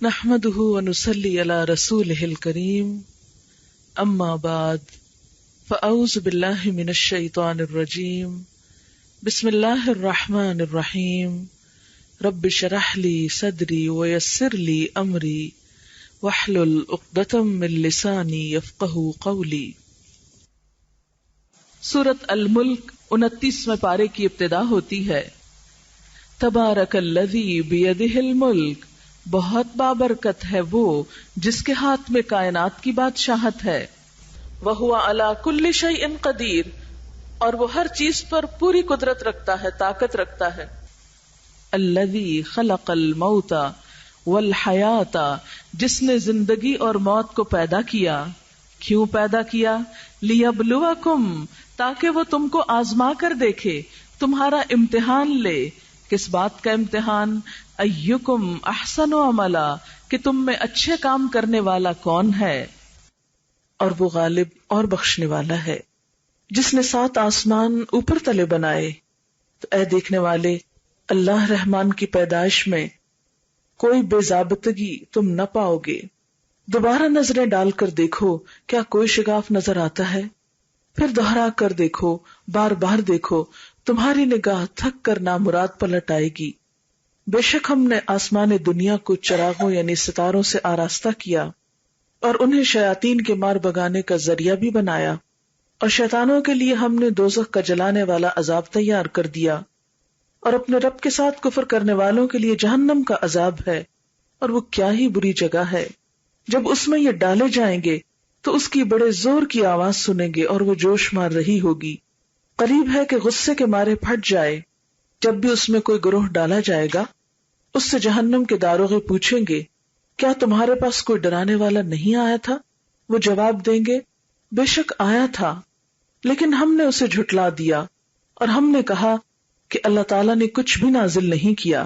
نحمده ونصلي على رسوله الكريم اما بعد فاعوذ بالله من الشيطان الرجيم بسم الله الرحمن الرحيم رب اشرح لي صدري ويسر لي امري واحلل عقدة من لساني يفقهوا قولي۔ سورۃ الملک 29ویں پارے کی ابتدا ہوتی ہے تبارک الذی بیدہ الملک، بہت بابرکت ہے وہ جس کے ہاتھ میں کائنات کی بادشاہت ہے، وَهُوَ عَلَى كُلِّ شَيْءٍ قَدِيرٌ، اور وہ ہر چیز پر پوری قدرت رکھتا ہے، طاقت رکھتا ہے۔ الذی خلق الموت والحیات، جس نے زندگی اور موت کو پیدا کیا۔ کیوں پیدا کیا؟ لیبلوکم، تاکہ وہ تم کو آزما کر دیکھے، تمہارا امتحان لے۔ کس بات کا امتحان؟ ایکم احسن عملا، کہ تم میں اچھے کام کرنے والا کون ہے، اور وہ غالب اور بخشنے والا ہے۔ جس نے 7 آسمان اوپر تلے بنائے، تو اے دیکھنے والے، اللہ رحمان کی پیدائش میں کوئی بے ضابطگی تم نہ پاؤ گے۔ دوبارہ نظریں ڈال کر دیکھو، کیا کوئی شگاف نظر آتا ہے؟ پھر دوہرا کر دیکھو، بار بار دیکھو، تمہاری نگاہ تھک کر نامراد پلٹ آئے گی۔ بے شک ہم نے آسمان دنیا کو چراغوں یعنی ستاروں سے آراستہ کیا، اور انہیں شیاطین کے مار بگانے کا ذریعہ بھی بنایا، اور شیطانوں کے لیے ہم نے دوزخ کا جلانے والا عذاب تیار کر دیا، اور اپنے رب کے ساتھ کفر کرنے والوں کے لیے جہنم کا عذاب ہے، اور وہ کیا ہی بری جگہ ہے۔ جب اس میں یہ ڈالے جائیں گے تو اس کی بڑے زور کی آواز سنیں گے، اور وہ جوش مار رہی ہوگی۔ قریب ہے کہ غصے کے مارے پھٹ جائے۔ جب بھی اس میں کوئی گروہ ڈالا جائے گا، اس سے جہنم کے داروغے پوچھیں گے، کیا تمہارے پاس کوئی ڈرانے والا نہیں آیا تھا؟ وہ جواب دیں گے، بے شک آیا تھا، لیکن ہم نے اسے جھٹلا دیا، اور ہم نے کہا کہ اللہ تعالیٰ نے کچھ بھی نازل نہیں کیا،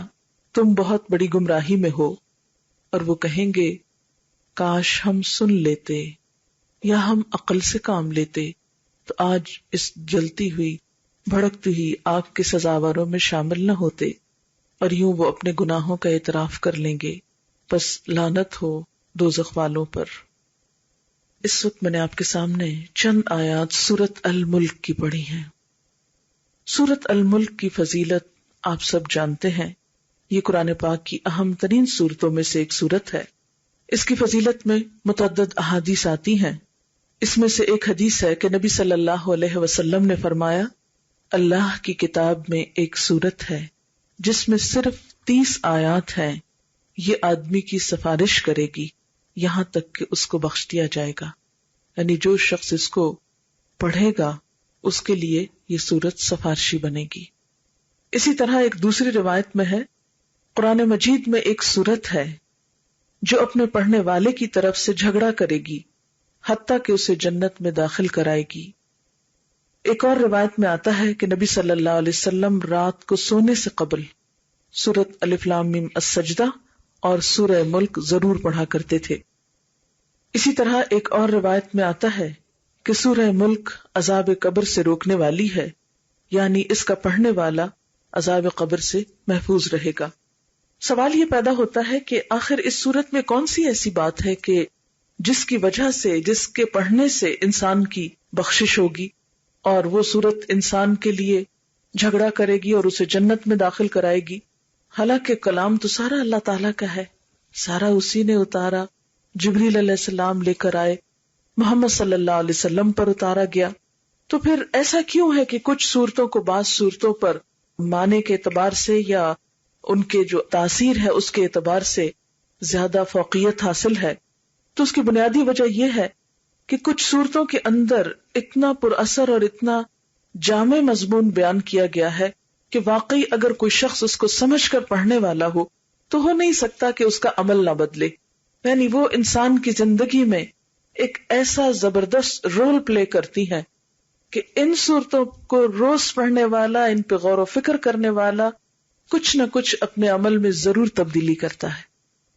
تم بہت بڑی گمراہی میں ہو۔ اور وہ کہیں گے، کاش ہم سن لیتے یا ہم عقل سے کام لیتے تو آج اس جلتی ہوئی بھڑکتی ہوئی آگ کے سزاواروں میں شامل نہ ہوتے، اور یوں وہ اپنے گناہوں کا اعتراف کر لیں گے، بس لعنت ہو دوزخ والوں پر۔ اس وقت میں نے آپ کے سامنے چند آیات سورۃ الملک کی پڑھی ہیں۔ سورۃ الملک کی فضیلت آپ سب جانتے ہیں، یہ قرآن پاک کی اہم ترین سورتوں میں سے ایک سورت ہے۔ اس کی فضیلت میں متعدد احادیث آتی ہیں۔ اس میں سے ایک حدیث ہے کہ نبی صلی اللہ علیہ وسلم نے فرمایا، اللہ کی کتاب میں ایک سورت ہے جس میں صرف 30 آیات ہیں، یہ آدمی کی سفارش کرے گی یہاں تک کہ اس کو بخش دیا جائے گا، یعنی جو شخص اس کو پڑھے گا اس کے لیے یہ سورت سفارشی بنے گی۔ اسی طرح ایک دوسری روایت میں ہے، قرآن مجید میں ایک سورت ہے جو اپنے پڑھنے والے کی طرف سے جھگڑا کرے گی حتیٰ کہ اسے جنت میں داخل کرائے گی۔ ایک اور روایت میں آتا ہے کہ نبی صلی اللہ علیہ وسلم رات کو سونے سے قبل سورۃ الف لام میم السجدہ اور سورہ ملک ضرور پڑھا کرتے تھے۔ اسی طرح ایک اور روایت میں آتا ہے کہ سورہ ملک عذاب قبر سے روکنے والی ہے، یعنی اس کا پڑھنے والا عذاب قبر سے محفوظ رہے گا۔ سوال یہ پیدا ہوتا ہے کہ آخر اس سورت میں کون سی ایسی بات ہے کہ جس کی وجہ سے، جس کے پڑھنے سے انسان کی بخشش ہوگی، اور وہ سورت انسان کے لیے جھگڑا کرے گی اور اسے جنت میں داخل کرائے گی؟ حالانکہ کلام تو سارا اللہ تعالیٰ کا ہے، سارا اسی نے اتارا، جبریل علیہ السلام لے کر آئے، محمد صلی اللہ علیہ وسلم پر اتارا گیا، تو پھر ایسا کیوں ہے کہ کچھ صورتوں کو بعض صورتوں پر معنی کے اعتبار سے یا ان کے جو تاثیر ہے اس کے اعتبار سے زیادہ فوقیت حاصل ہے؟ تو اس کی بنیادی وجہ یہ ہے کہ کچھ صورتوں کے اندر اتنا پر اثر اور اتنا جامع مضمون بیان کیا گیا ہے کہ واقعی اگر کوئی شخص اس کو سمجھ کر پڑھنے والا ہو تو ہو نہیں سکتا کہ اس کا عمل نہ بدلے، یعنی وہ انسان کی زندگی میں ایک ایسا زبردست رول پلے کرتی ہے کہ ان صورتوں کو روز پڑھنے والا، ان پہ غور و فکر کرنے والا کچھ نہ کچھ اپنے عمل میں ضرور تبدیلی کرتا ہے۔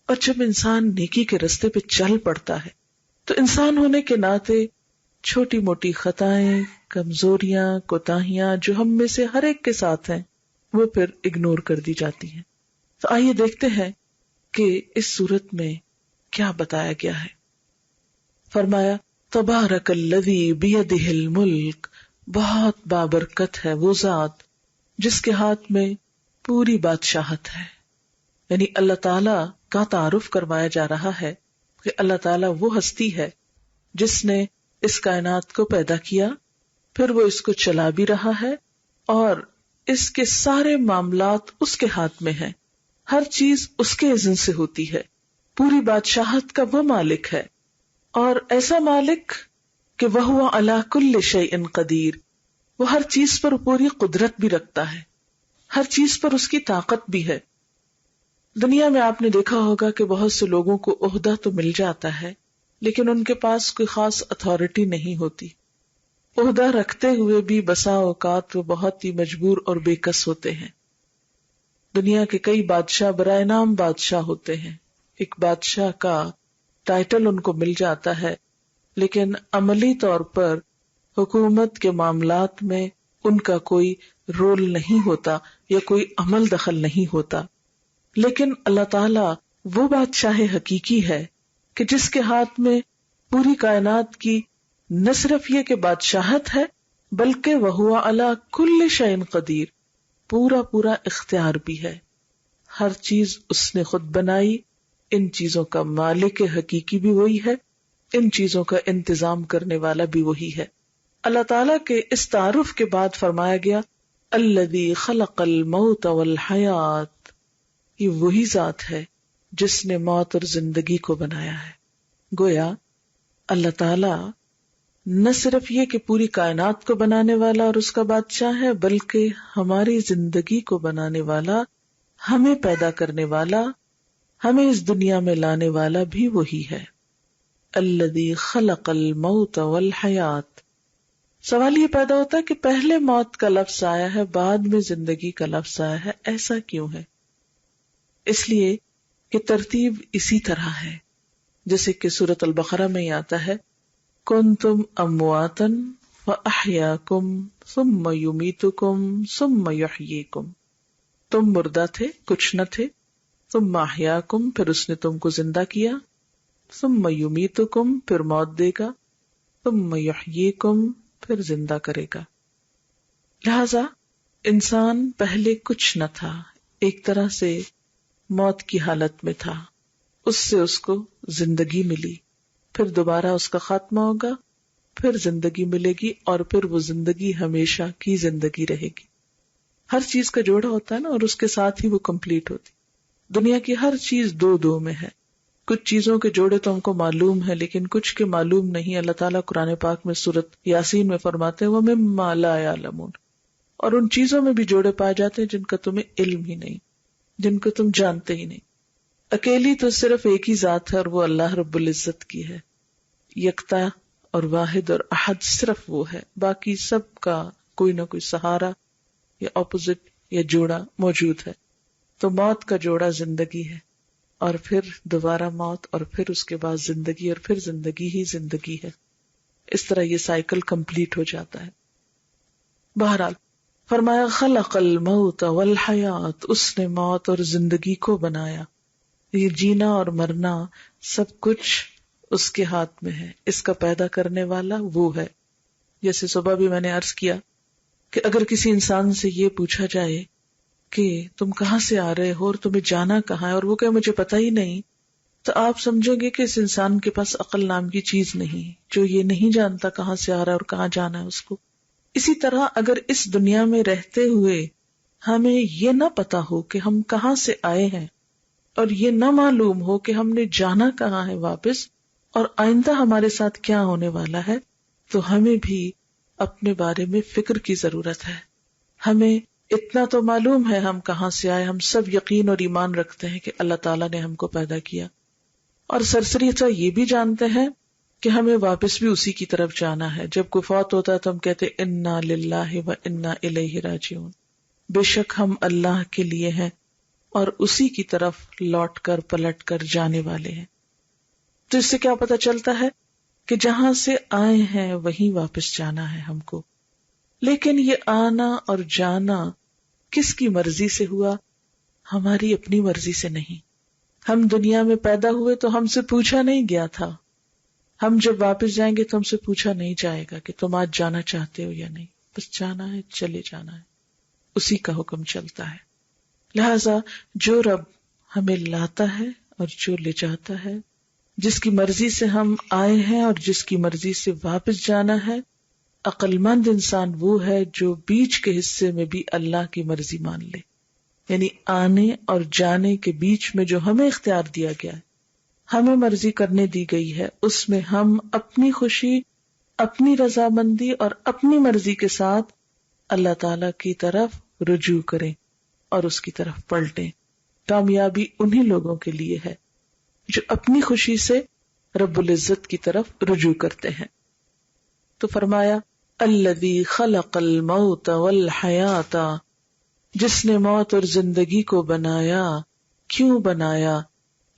اور جب انسان نیکی کے رستے پہ چل پڑتا ہے تو انسان ہونے کے ناطے چھوٹی موٹی خطائیں، کمزوریاں، کوتاہیاں جو ہم میں سے ہر ایک کے ساتھ ہیں وہ پھر اگنور کر دی جاتی ہیں۔ تو آئیے دیکھتے ہیں کہ اس صورت میں کیا بتایا گیا ہے. فرمایا تبارک الذی بیدہ الملک، بہت بابرکت ہے وہ ذات جس کے ہاتھ میں پوری بادشاہت ہے. یعنی اللہ تعالی کا تعارف کروایا جا رہا ہے کہ اللہ تعالی وہ ہستی ہے جس نے اس کائنات کو پیدا کیا، پھر وہ اس کو چلا بھی رہا ہے، اور اس کے سارے معاملات اس کے ہاتھ میں ہیں، ہر چیز اس کے اذن سے ہوتی ہے. پوری بادشاہت کا وہ مالک ہے، اور ایسا مالک کہ وَهُوَ عَلَى كُلِّ شَيْءٍ قدیر، وہ ہر چیز پر پوری قدرت بھی رکھتا ہے، ہر چیز پر اس کی طاقت بھی ہے. دنیا میں آپ نے دیکھا ہوگا کہ بہت سے لوگوں کو عہدہ تو مل جاتا ہے لیکن ان کے پاس کوئی خاص اتھارٹی نہیں ہوتی. عہدہ رکھتے ہوئے بھی بسا اوقات وہ بہت ہی مجبور اور بے کس ہوتے ہیں. دنیا کے کئی بادشاہ برائے نام بادشاہ ہوتے ہیں، ایک بادشاہ کا ٹائٹل ان کو مل جاتا ہے، لیکن عملی طور پر حکومت کے معاملات میں ان کا کوئی رول نہیں ہوتا یا کوئی عمل دخل نہیں ہوتا. لیکن اللہ تعالیٰ وہ بادشاہ حقیقی ہے کہ جس کے ہاتھ میں پوری کائنات کی نہ صرف یہ کہ بادشاہت ہے بلکہ وَهُوَ عَلَى كُلِّ شَيْءٍ قدیر، پورا اختیار بھی ہے. ہر چیز اس نے خود بنائی، ان چیزوں کا مالک حقیقی بھی وہی ہے، ان چیزوں کا انتظام کرنے والا بھی وہی ہے. اللہ تعالیٰ کے اس تعارف کے بعد فرمایا گیا الذی خلق الموت والحیات، یہ وہی ذات ہے جس نے موت اور زندگی کو بنایا ہے. گویا اللہ تعالی نہ صرف یہ کہ پوری کائنات کو بنانے والا اور اس کا بادشاہ ہے، بلکہ ہماری زندگی کو بنانے والا، ہمیں پیدا کرنے والا، ہمیں اس دنیا میں لانے والا بھی وہی ہے. الذی خلق الموت والحیات. سوال یہ پیدا ہوتا ہے کہ پہلے موت کا لفظ آیا ہے، بعد میں زندگی کا لفظ آیا ہے، ایسا کیوں ہے؟ اس لیے کہ ترتیب اسی طرح ہے جیسے کہ سورۃ البقرہ میں ہی آتا ہے کنتم امواتا فاحیاکم ثم یمیتکم ثم یحییکم، تم مردہ تھے، کچھ نہ تھے، ثم احیاکم، پھر اس نے تم کو زندہ کیا، ثم یمیتکم، پھر موت دے گا، ثم یحییکم، پھر زندہ کرے گا. لہذا انسان پہلے کچھ نہ تھا، ایک طرح سے موت کی حالت میں تھا، اس سے اس کو زندگی ملی، پھر دوبارہ اس کا خاتمہ ہوگا، پھر زندگی ملے گی، اور پھر وہ زندگی ہمیشہ کی زندگی رہے گی. ہر چیز کا جوڑا ہوتا ہے نا، اور اس کے ساتھ ہی وہ کمپلیٹ ہوتی. دنیا کی ہر چیز دو میں ہے. کچھ چیزوں کے جوڑے تو ہم کو معلوم ہے لیکن کچھ کے معلوم نہیں. اللہ تعالیٰ قرآن پاک میں سورۃ یاسین میں فرماتے ہیں وَمِمَّا لَا يَعْلَمُونَ، اور ان چیزوں میں بھی جوڑے پائے جاتے ہیں جن کا تمہیں علم ہی نہیں، جن کو تم جانتے ہی نہیں. اکیلی تو صرف ایک ہی ذات ہے اور وہ اللہ رب العزت کی ہے. یکتا اور واحد اور احد صرف وہ ہے، باقی سب کا کوئی نہ کوئی سہارا یا اپوزٹ یا جوڑا موجود ہے. تو موت کا جوڑا زندگی ہے، اور پھر دوبارہ موت، اور پھر اس کے بعد زندگی، اور پھر زندگی ہی زندگی ہے. اس طرح یہ سائیکل کمپلیٹ ہو جاتا ہے. بہرحال فرمایا خلق الموت والحیات، اس نے موت اور زندگی کو بنایا. یہ جینا اور مرنا سب کچھ اس کے ہاتھ میں ہے، اس کا پیدا کرنے والا وہ ہے. جیسے صبح بھی میں نے عرض کیا کہ اگر کسی انسان سے یہ پوچھا جائے کہ تم کہاں سے آ رہے ہو اور تمہیں جانا کہاں ہے، اور وہ کہ مجھے پتہ ہی نہیں، تو آپ سمجھو گے کہ اس انسان کے پاس عقل نام کی چیز نہیں، جو یہ نہیں جانتا کہاں سے آ رہا ہے اور کہاں جانا ہے اس کو. اسی طرح اگر اس دنیا میں رہتے ہوئے ہمیں یہ نہ پتا ہو کہ ہم کہاں سے آئے ہیں، اور یہ نہ معلوم ہو کہ ہم نے جانا کہاں ہے واپس، اور آئندہ ہمارے ساتھ کیا ہونے والا ہے، تو ہمیں بھی اپنے بارے میں فکر کی ضرورت ہے. ہمیں اتنا تو معلوم ہے ہم کہاں سے آئے، ہم سب یقین اور ایمان رکھتے ہیں کہ اللہ تعالیٰ نے ہم کو پیدا کیا، اور سرسریتا یہ بھی جانتے ہیں کہ ہمیں واپس بھی اسی کی طرف جانا ہے. جب کوئی فوت ہوتا ہے تو ہم کہتے ہیں انا للہ و انا الیہ راجعون، بے شک ہم اللہ کے لیے ہیں اور اسی کی طرف لوٹ کر پلٹ کر جانے والے ہیں. تو اس سے کیا پتہ چلتا ہے کہ جہاں سے آئے ہیں وہیں واپس جانا ہے ہم کو. لیکن یہ آنا اور جانا کس کی مرضی سے ہوا؟ ہماری اپنی مرضی سے نہیں. ہم دنیا میں پیدا ہوئے تو ہم سے پوچھا نہیں گیا تھا، ہم جب واپس جائیں گے تو ہم سے پوچھا نہیں جائے گا کہ تم آج جانا چاہتے ہو یا نہیں، بس جانا ہے، چلے جانا ہے، اسی کا حکم چلتا ہے۔ لہذا جو رب ہمیں لاتا ہے اور جو لے جاتا ہے، جس کی مرضی سے ہم آئے ہیں اور جس کی مرضی سے واپس جانا ہے، عقل مند انسان وہ ہے جو بیچ کے حصے میں بھی اللہ کی مرضی مان لے، یعنی آنے اور جانے کے بیچ میں جو ہمیں اختیار دیا گیا ہے، ہمیں مرضی کرنے دی گئی ہے، اس میں ہم اپنی خوشی، اپنی رضامندی اور اپنی مرضی کے ساتھ اللہ تعالی کی طرف رجوع کریں اور اس کی طرف پلٹیں۔ کامیابی انہی لوگوں کے لیے ہے جو اپنی خوشی سے رب العزت کی طرف رجوع کرتے ہیں۔ تو فرمایا الذی خلق الموت والحیات، جس نے موت اور زندگی کو بنایا۔ کیوں بنایا؟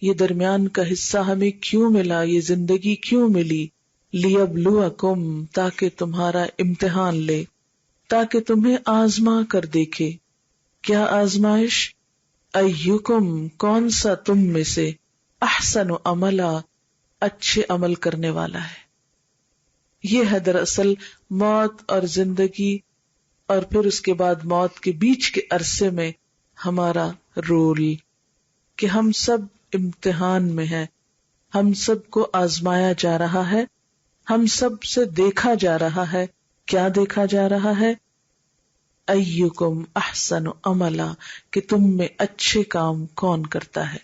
یہ درمیان کا حصہ ہمیں کیوں ملا، یہ زندگی کیوں ملی؟ لیبلوکم، تاکہ تمہارا امتحان لے، تاکہ تمہیں آزما کر دیکھے۔ کیا آزمائش؟ ایکم، کون سا تم میں سے، احسن عملا، اچھے عمل کرنے والا ہے۔ یہ ہے دراصل موت اور زندگی اور پھر اس کے بعد موت کے بیچ کے عرصے میں ہمارا رول، کہ ہم سب امتحان میں ہیں، ہم سب کو آزمایا جا رہا ہے، ہم سب سے دیکھا جا رہا ہے۔ کیا دیکھا جا رہا ہے؟ ایکم احسن عملا، کہ تم میں اچھے کام کون کرتا ہے۔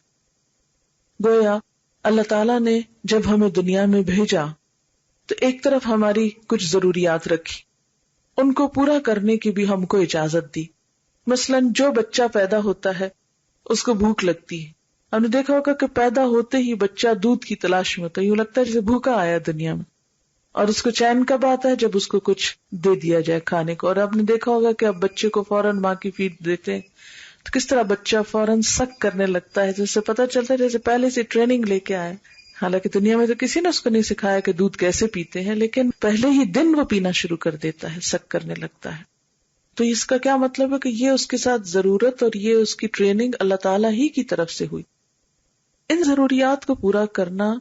گویا اللہ تعالیٰ نے جب ہمیں دنیا میں بھیجا تو ایک طرف ہماری کچھ ضروریات رکھی، ان کو پورا کرنے کی بھی ہم کو اجازت دی۔ مثلا جو بچہ پیدا ہوتا ہے اس کو بھوک لگتی ہے، ہم نے دیکھا ہوگا کہ پیدا ہوتے ہی بچہ دودھ کی تلاش میں ہوتا ہے، یوں لگتا ہے جیسے بھوکا آیا دنیا میں، اور اس کو چین کب آتا ہے؟ جب اس کو کچھ دے دیا جائے کھانے کو۔ اور آپ نے دیکھا ہوگا کہ اب بچے کو فوراً ماں کی فیڈ دیتے ہیں تو کس طرح بچہ فوراً سک کرنے لگتا ہے، جس سے پتہ چلتا ہے جیسے پہلے سے ٹریننگ لے کے آئے۔ حالانکہ دنیا میں تو کسی نے اس کو نہیں سکھایا کہ دودھ کیسے پیتے ہیں، لیکن پہلے ہی دن وہ پینا شروع کر دیتا ہے، سک کرنے لگتا ہے۔ تو اس کا کیا مطلب ہے کہ یہ اس کے ساتھ ضرورت اور یہ اس کی ٹریننگ اللہ تعالیٰ ہی کی طرف سے ہوئی۔ ان ضروریات کو پورا کرنا،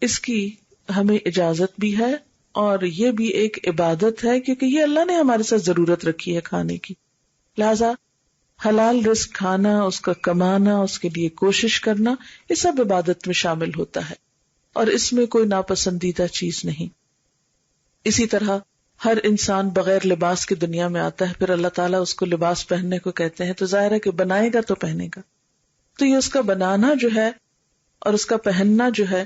اس کی ہمیں اجازت بھی ہے اور یہ بھی ایک عبادت ہے، کیونکہ یہ اللہ نے ہمارے ساتھ ضرورت رکھی ہے کھانے کی۔ لہذا حلال رزق کھانا، اس کا کمانا، اس کے لیے کوشش کرنا، یہ سب عبادت میں شامل ہوتا ہے اور اس میں کوئی ناپسندیدہ چیز نہیں۔ اسی طرح ہر انسان بغیر لباس کی دنیا میں آتا ہے، پھر اللہ تعالیٰ اس کو لباس پہننے کو کہتے ہیں، تو ظاہر ہے کہ بنائے گا تو پہنے گا۔ تو یہ اس کا بنانا جو ہے اور اس کا پہننا جو ہے،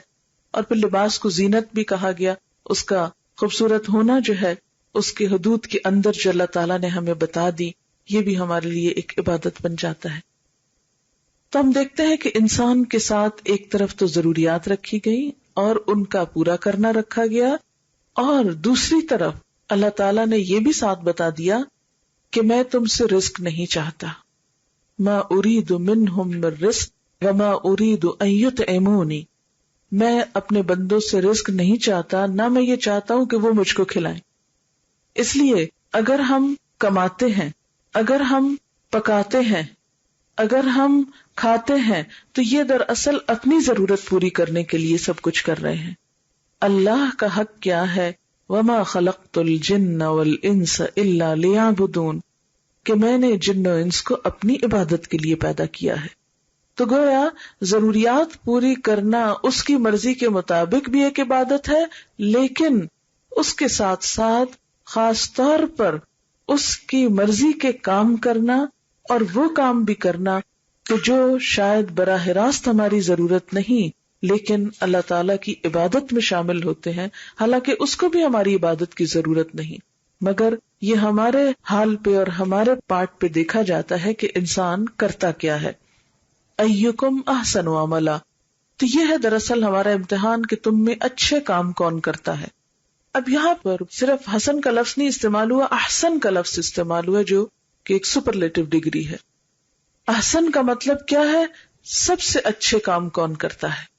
اور پھر لباس کو زینت بھی کہا گیا، اس کا خوبصورت ہونا جو ہے، اس کے حدود کے اندر جو اللہ تعالیٰ نے ہمیں بتا دی، یہ بھی ہمارے لیے ایک عبادت بن جاتا ہے۔ تو ہم دیکھتے ہیں کہ انسان کے ساتھ ایک طرف تو ضروریات رکھی گئی اور ان کا پورا کرنا رکھا گیا، اور دوسری طرف اللہ تعالیٰ نے یہ بھی ساتھ بتا دیا کہ میں تم سے رزق نہیں چاہتا، ما اريد منهم من رزق وما اريد ان يطعموني، میں اپنے بندوں سے رزق نہیں چاہتا، نہ میں یہ چاہتا ہوں کہ وہ مجھ کو کھلائیں۔ اس لیے اگر ہم کماتے ہیں، اگر ہم پکاتے ہیں، اگر ہم کھاتے ہیں، تو یہ دراصل اپنی ضرورت پوری کرنے کے لیے سب کچھ کر رہے ہیں۔ اللہ کا حق کیا ہے؟ وما خلقت الجن والانس الا لیعبدون، کہ میں نے جن و انس کو اپنی عبادت کے لیے پیدا کیا ہے۔ تو گویا ضروریات پوری کرنا اس کی مرضی کے مطابق بھی ایک عبادت ہے، لیکن اس کے ساتھ ساتھ خاص طور پر اس کی مرضی کے کام کرنا، اور وہ کام بھی کرنا کہ جو شاید براہ راست ہماری ضرورت نہیں لیکن اللہ تعالیٰ کی عبادت میں شامل ہوتے ہیں، حالانکہ اس کو بھی ہماری عبادت کی ضرورت نہیں، مگر یہ ہمارے حال پہ اور ہمارے پارٹ پہ دیکھا جاتا ہے کہ انسان کرتا کیا ہے۔ ایکم احسن عملا، تو یہ ہے دراصل ہمارا امتحان کہ تم میں اچھے کام کون کرتا ہے۔ اب یہاں پر صرف حسن کا لفظ نہیں استعمال ہوا، احسن کا لفظ استعمال ہوا، جو کہ ایک سپرلیٹو ڈگری ہے۔ احسن کا مطلب کیا ہے؟ سب سے اچھے کام کون کرتا ہے۔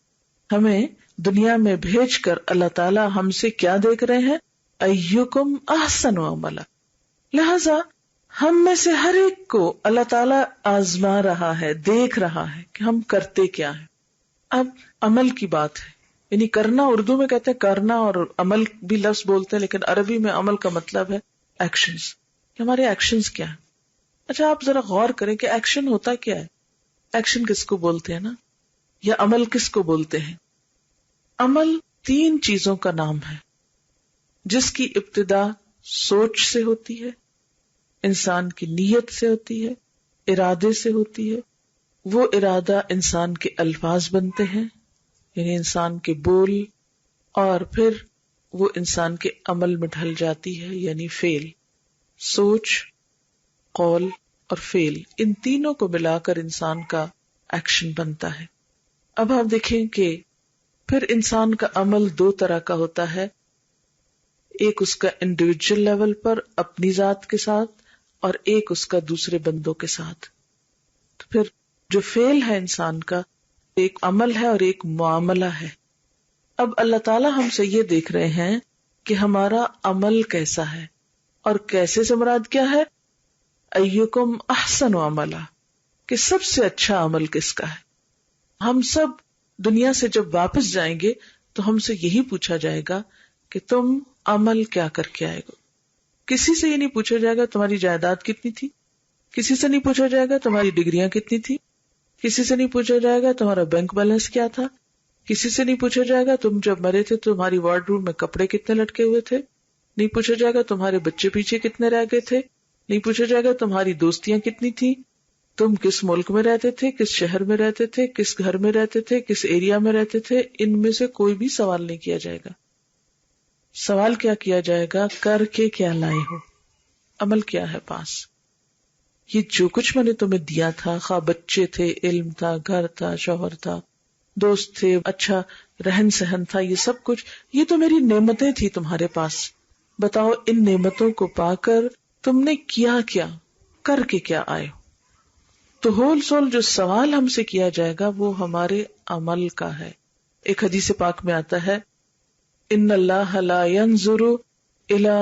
ہمیں دنیا میں بھیج کر اللہ تعالیٰ ہم سے کیا دیکھ رہے ہیں؟ ایکم احسن عملا۔ لہذا ہم میں سے ہر ایک کو اللہ تعالیٰ آزما رہا ہے، دیکھ رہا ہے کہ ہم کرتے کیا ہیں۔ اب عمل کی بات ہے، یعنی کرنا اردو میں کہتے ہیں کرنا، اور عمل بھی لفظ بولتے ہیں، لیکن عربی میں عمل کا مطلب ہے ایکشنز، کہ ہمارے ایکشنز کیا ہیں. اچھا آپ ذرا غور کریں کہ ایکشن ہوتا کیا ہے؟ ایکشن کس کو بولتے ہیں نا، یا عمل کس کو بولتے ہیں؟ عمل 3 چیزوں کا نام ہے جس کی ابتدا سوچ سے ہوتی ہے، انسان کی نیت سے ہوتی ہے، ارادے سے ہوتی ہے. وہ ارادہ انسان کے الفاظ بنتے ہیں، یعنی انسان کے بول، اور پھر وہ انسان کے عمل میں ڈھل جاتی ہے، یعنی فعل. سوچ، قول اور فعل، ان تینوں کو ملا کر انسان کا ایکشن بنتا ہے. اب آپ دیکھیں کہ پھر انسان کا عمل 2 طرح کا ہوتا ہے، ایک اس کا انڈیویجول لیول پر اپنی ذات کے ساتھ، اور ایک اس کا دوسرے بندوں کے ساتھ. تو پھر جو فعل ہے انسان کا، ایک عمل ہے اور ایک معاملہ ہے. اب اللہ تعالی ہم سے یہ دیکھ رہے ہیں کہ ہمارا عمل کیسا ہے، اور کیسے سے مراد کیا ہے؟ ایکم احسن عملا، کہ سب سے اچھا عمل کس کا ہے. ہم سب دنیا سے جب واپس جائیں گے تو ہم سے یہی پوچھا جائے گا کہ تم عمل کیا کر کے آئے گو. کسی سے یہ نہیں پوچھا جائے گا تمہاری جائیداد کتنی تھی، کسی سے نہیں پوچھا جائے گا تمہاری ڈگریاں کتنی تھی، کسی سے نہیں پوچھا جائے گا تمہارا بینک بیلنس کیا تھا، کسی سے نہیں پوچھا جائے گا تم جب مرے تھے تمہاری وارڈ روم میں کپڑے کتنے لٹکے ہوئے تھے، نہیں پوچھا جائے گا تمہارے بچے پیچھے کتنے رہ گئے تھے، نہیں پوچھا جائے گا تمہاری دوستیاں کتنی تھی، تم کس ملک میں رہتے تھے، کس شہر میں رہتے تھے، کس گھر میں رہتے تھے، کس ایریا میں رہتے تھے. ان میں سے کوئی بھی سوال نہیں کیا جائے گا. سوال کیا جائے گا؟ کر کے کیا لائے ہو، عمل کیا ہے پاس. یہ جو کچھ میں نے تمہیں دیا تھا، خواہ بچے تھے، علم تھا، گھر تھا، شوہر تھا، دوست تھے، اچھا رہن سہن تھا، یہ سب کچھ، یہ تو میری نعمتیں تھی تمہارے پاس. بتاؤ ان نعمتوں کو پا کر تم نے کیا کیا، کر کے کیا آئے ہو. تو ہول سول جو سوال ہم سے کیا جائے گا وہ ہمارے عمل کا ہے. ایک حدیث پاک میں آتا ہے، ان اللہ لا ينظر الى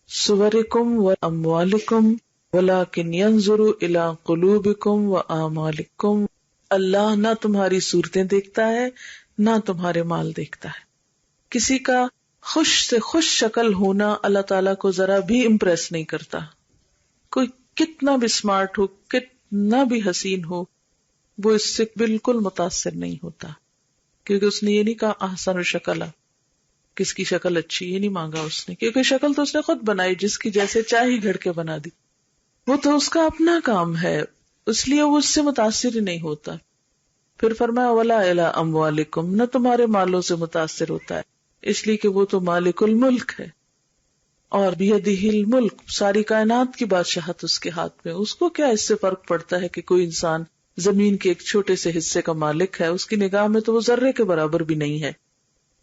صورکم واموالکم ولکن ينظر الى قلوبکم واعمالکم. اللہ نہ تمہاری صورتیں دیکھتا ہے نہ تمہارے مال دیکھتا ہے. کسی کا خوش سے خوش شکل ہونا اللہ تعالیٰ کو ذرا بھی امپریس نہیں کرتا. کوئی کتنا بھی اسمارٹ ہو، کتنا بھی حسین ہو، وہ اس سے بالکل متاثر نہیں ہوتا، کیونکہ اس نے یہ نہیں کہا احسن شکل، کس کی شکل اچھی، یہ نہیں مانگا اس نے، کیونکہ شکل تو اس نے خود بنائی، جس کی جیسے چاہی گھڑ کے بنا دی. وہ تو اس کا اپنا کام ہے، اس لیے وہ اس سے متاثر ہی نہیں ہوتا. پھر فرمایا ولا الی اموالکم، نہ تمہارے مالوں سے متاثر ہوتا ہے، اس لیے کہ وہ تو مالک الملک ہے، اور بیدہ الملک، ساری کائنات کی بادشاہت اس کے ہاتھ میں. اس کو کیا اس سے فرق پڑتا ہے کہ کوئی انسان زمین کے ایک چھوٹے سے حصے کا مالک ہے؟ اس کی نگاہ میں تو وہ ذرے کے برابر بھی نہیں ہے.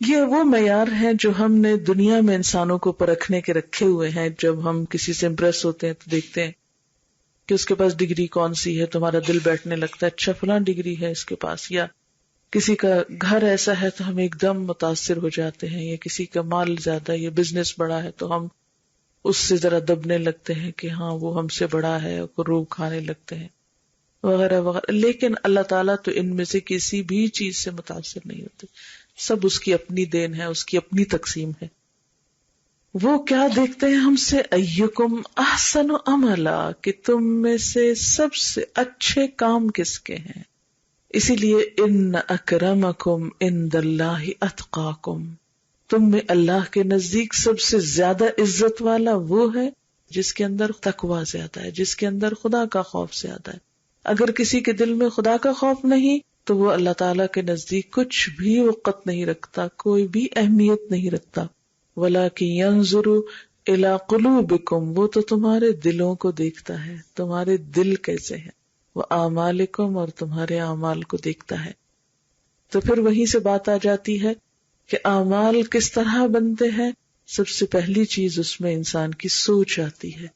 یہ وہ معیار ہیں جو ہم نے دنیا میں انسانوں کو پرکھنے کے رکھے ہوئے ہیں. جب ہم کسی سے امپریس ہوتے ہیں تو دیکھتے ہیں کہ اس کے پاس ڈگری کون سی ہے، تمہارا دل بیٹھنے لگتا ہے اچھا فلاں ڈگری ہے اس کے پاس، یا کسی کا گھر ایسا ہے تو ہم ایک دم متاثر ہو جاتے ہیں، یا کسی کا مال زیادہ، یا بزنس بڑا ہے تو ہم اس سے ذرا دبنے لگتے ہیں کہ ہاں وہ ہم سے بڑا ہے، روب کھانے لگتے ہیں وغیرہ وغیرہ. لیکن اللہ تعالیٰ تو ان میں سے کسی بھی چیز سے متاثر نہیں ہوتے، سب اس کی اپنی دین ہے، اس کی اپنی تقسیم ہے. وہ کیا دیکھتے ہیں ہم سے؟ ایکم احسن عملا، کہ تم میں سے سب سے اچھے کام کس کے ہیں. اسی لیے ان اکرمکم عند اللہ اتقاکم، تم میں اللہ کے نزدیک سب سے زیادہ عزت والا وہ ہے جس کے اندر تقوی زیادہ ہے، جس کے اندر خدا کا خوف زیادہ ہے. اگر کسی کے دل میں خدا کا خوف نہیں تو وہ اللہ تعالیٰ کے نزدیک کچھ بھی وقت نہیں رکھتا، کوئی بھی اہمیت نہیں رکھتا. وَلَكِنْ يَنْظُرُ إِلَىٰ قُلُوبِكُمْ، وہ تو تمہارے دلوں کو دیکھتا ہے، تمہارے دل کیسے ہیں. وَأَعْمَالِكُمْ، اور تمہارے اعمال کو دیکھتا ہے. تو پھر وہیں سے بات آ جاتی ہے کہ اعمال کس طرح بنتے ہیں. سب سے پہلی چیز اس میں انسان کی سوچ آتی ہے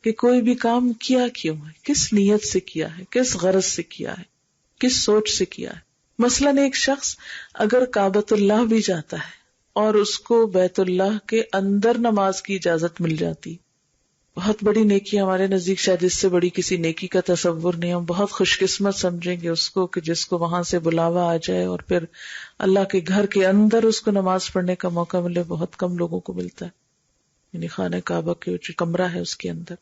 کہ کوئی بھی کام کیا کیوں ہے، کس نیت سے کیا ہے، کس غرض سے کیا ہے، کس سوچ سے کیا ہے. مثلاً ایک شخص اگر کعبۃ اللہ بھی جاتا ہے اور اس کو بیت اللہ کے اندر نماز کی اجازت مل جاتی بہت بڑی نیکی ہمارے نزدیک شاید اس سے بڑی کسی نیکی کا تصور نہیں. ہم بہت خوش قسمت سمجھیں گے اس کو کہ جس کو وہاں سے بلاوا آ جائے اور پھر اللہ کے گھر کے اندر اس کو نماز پڑھنے کا موقع ملے. بہت کم لوگوں کو ملتا ہے، یعنی خانہ کعبہ کے جو کمرہ ہے اس کے اندر.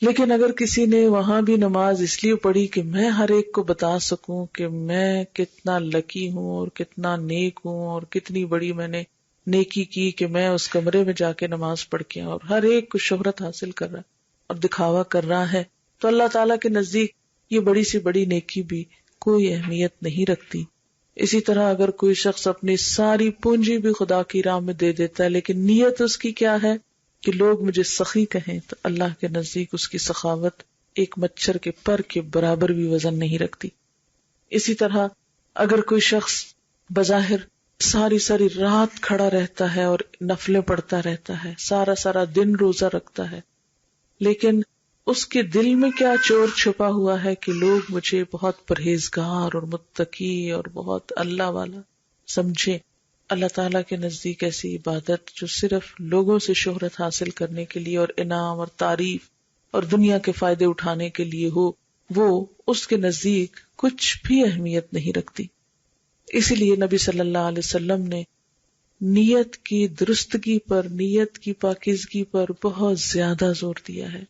لیکن اگر کسی نے وہاں بھی نماز اس لیے پڑھی کہ میں ہر ایک کو بتا سکوں کہ میں کتنا لکی ہوں اور کتنا نیک ہوں اور کتنی بڑی میں نے نیکی کی کہ میں اس کمرے میں جا کے نماز پڑھ کے اور ہر ایک کو شہرت حاصل کر رہا ہے اور دکھاوا کر رہا ہے، تو اللہ تعالیٰ کے نزدیک یہ بڑی سی بڑی نیکی بھی کوئی اہمیت نہیں رکھتی. اسی طرح اگر کوئی شخص اپنی ساری پونجی بھی خدا کی راہ میں دے دیتا ہے لیکن نیت اس کی کیا ہے کہ لوگ مجھے سخی کہیں، تو اللہ کے نزدیک اس کی سخاوت ایک مچھر کے پر کے برابر بھی وزن نہیں رکھتی. اسی طرح اگر کوئی شخص بظاہر ساری رات کھڑا رہتا ہے اور نفلیں پڑھتا رہتا ہے، سارا دن روزہ رکھتا ہے، لیکن اس کے دل میں کیا چور چھپا ہوا ہے کہ لوگ مجھے بہت پرہیزگار اور متقی اور بہت اللہ والا سمجھے. اللہ تعالیٰ کے نزدیک ایسی عبادت جو صرف لوگوں سے شہرت حاصل کرنے کے لیے اور انعام اور تعریف اور دنیا کے فائدے اٹھانے کے لیے ہو، وہ اس کے نزدیک کچھ بھی اہمیت نہیں رکھتی. اسی لیے نبی صلی اللہ علیہ وسلم نے نیت کی درستگی پر، نیت کی پاکیزگی پر بہت زیادہ زور دیا ہے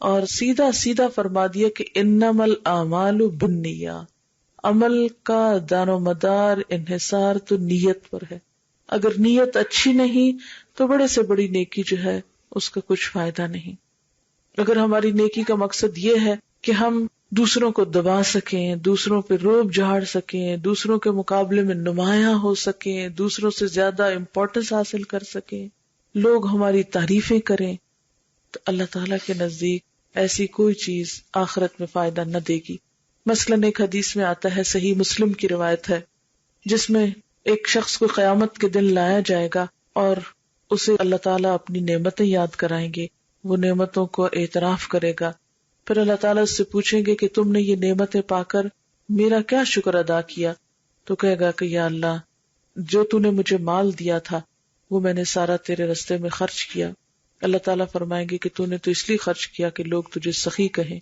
اور سیدھا فرما دیا کہ انما الاعمال بالنیات، عمل کا دار و مدار انحصار تو نیت پر ہے. اگر نیت اچھی نہیں تو بڑے سے بڑی نیکی جو ہے اس کا کچھ فائدہ نہیں. اگر ہماری نیکی کا مقصد یہ ہے کہ ہم دوسروں کو دبا سکیں، دوسروں پہ روب جھاڑ سکیں، دوسروں کے مقابلے میں نمایاں ہو سکیں، دوسروں سے زیادہ امپورٹنس حاصل کر سکیں، لوگ ہماری تعریفیں کریں، تو اللہ تعالیٰ کے نزدیک ایسی کوئی چیز آخرت میں فائدہ نہ دے گی. مثلاً ایک حدیث میں آتا ہے، صحیح مسلم کی روایت ہے، جس میں ایک شخص کو قیامت کے دن لایا جائے گا اور اسے اللہ تعالیٰ اپنی نعمتیں یاد کرائیں گے، وہ نعمتوں کو اعتراف کرے گا. پھر اللہ تعالیٰ اس سے پوچھیں گے کہ تم نے یہ نعمتیں پا کر میرا کیا شکر ادا کیا؟ تو کہے گا کہ یا اللہ، جو تو نے مجھے مال دیا تھا وہ میں نے سارا تیرے رستے میں خرچ کیا. اللہ تعالیٰ فرمائیں گے کہ تو نے تو اس لیے خرچ کیا کہ لوگ تجھے سخی کہیں.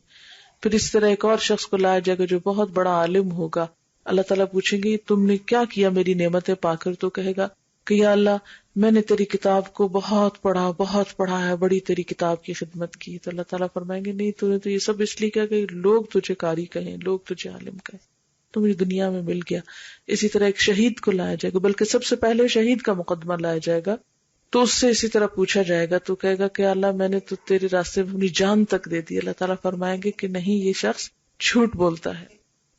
پھر اس طرح ایک اور شخص کو لایا جائے گا جو بہت بڑا عالم ہوگا. اللہ تعالیٰ پوچھیں گے تم نے کیا کیا میری نعمتیں پا کر؟ تو کہے گا کہ یا اللہ، میں نے تیری کتاب کو بہت پڑھا ہے، بڑی تیری کتاب کی خدمت کی. تو اللہ تعالیٰ فرمائیں گے نہیں، تو نے تو یہ سب اس لیے کیا کہ لوگ تجھے قاری کہیں، لوگ تجھے عالم کہیں، تو مجھے دنیا میں مل گیا. اسی طرح ایک شہید کو لایا جائے گا، بلکہ سب سے پہلے شہید کا مقدمہ لایا جائے گا، تو اس سے اسی طرح پوچھا جائے گا. تو کہے گا کہ اللہ، میں نے تو تیرے راستے میں اپنی جان تک دے دی. اللہ تعالیٰ فرمائیں گے کہ نہیں، یہ شخص جھوٹ بولتا ہے،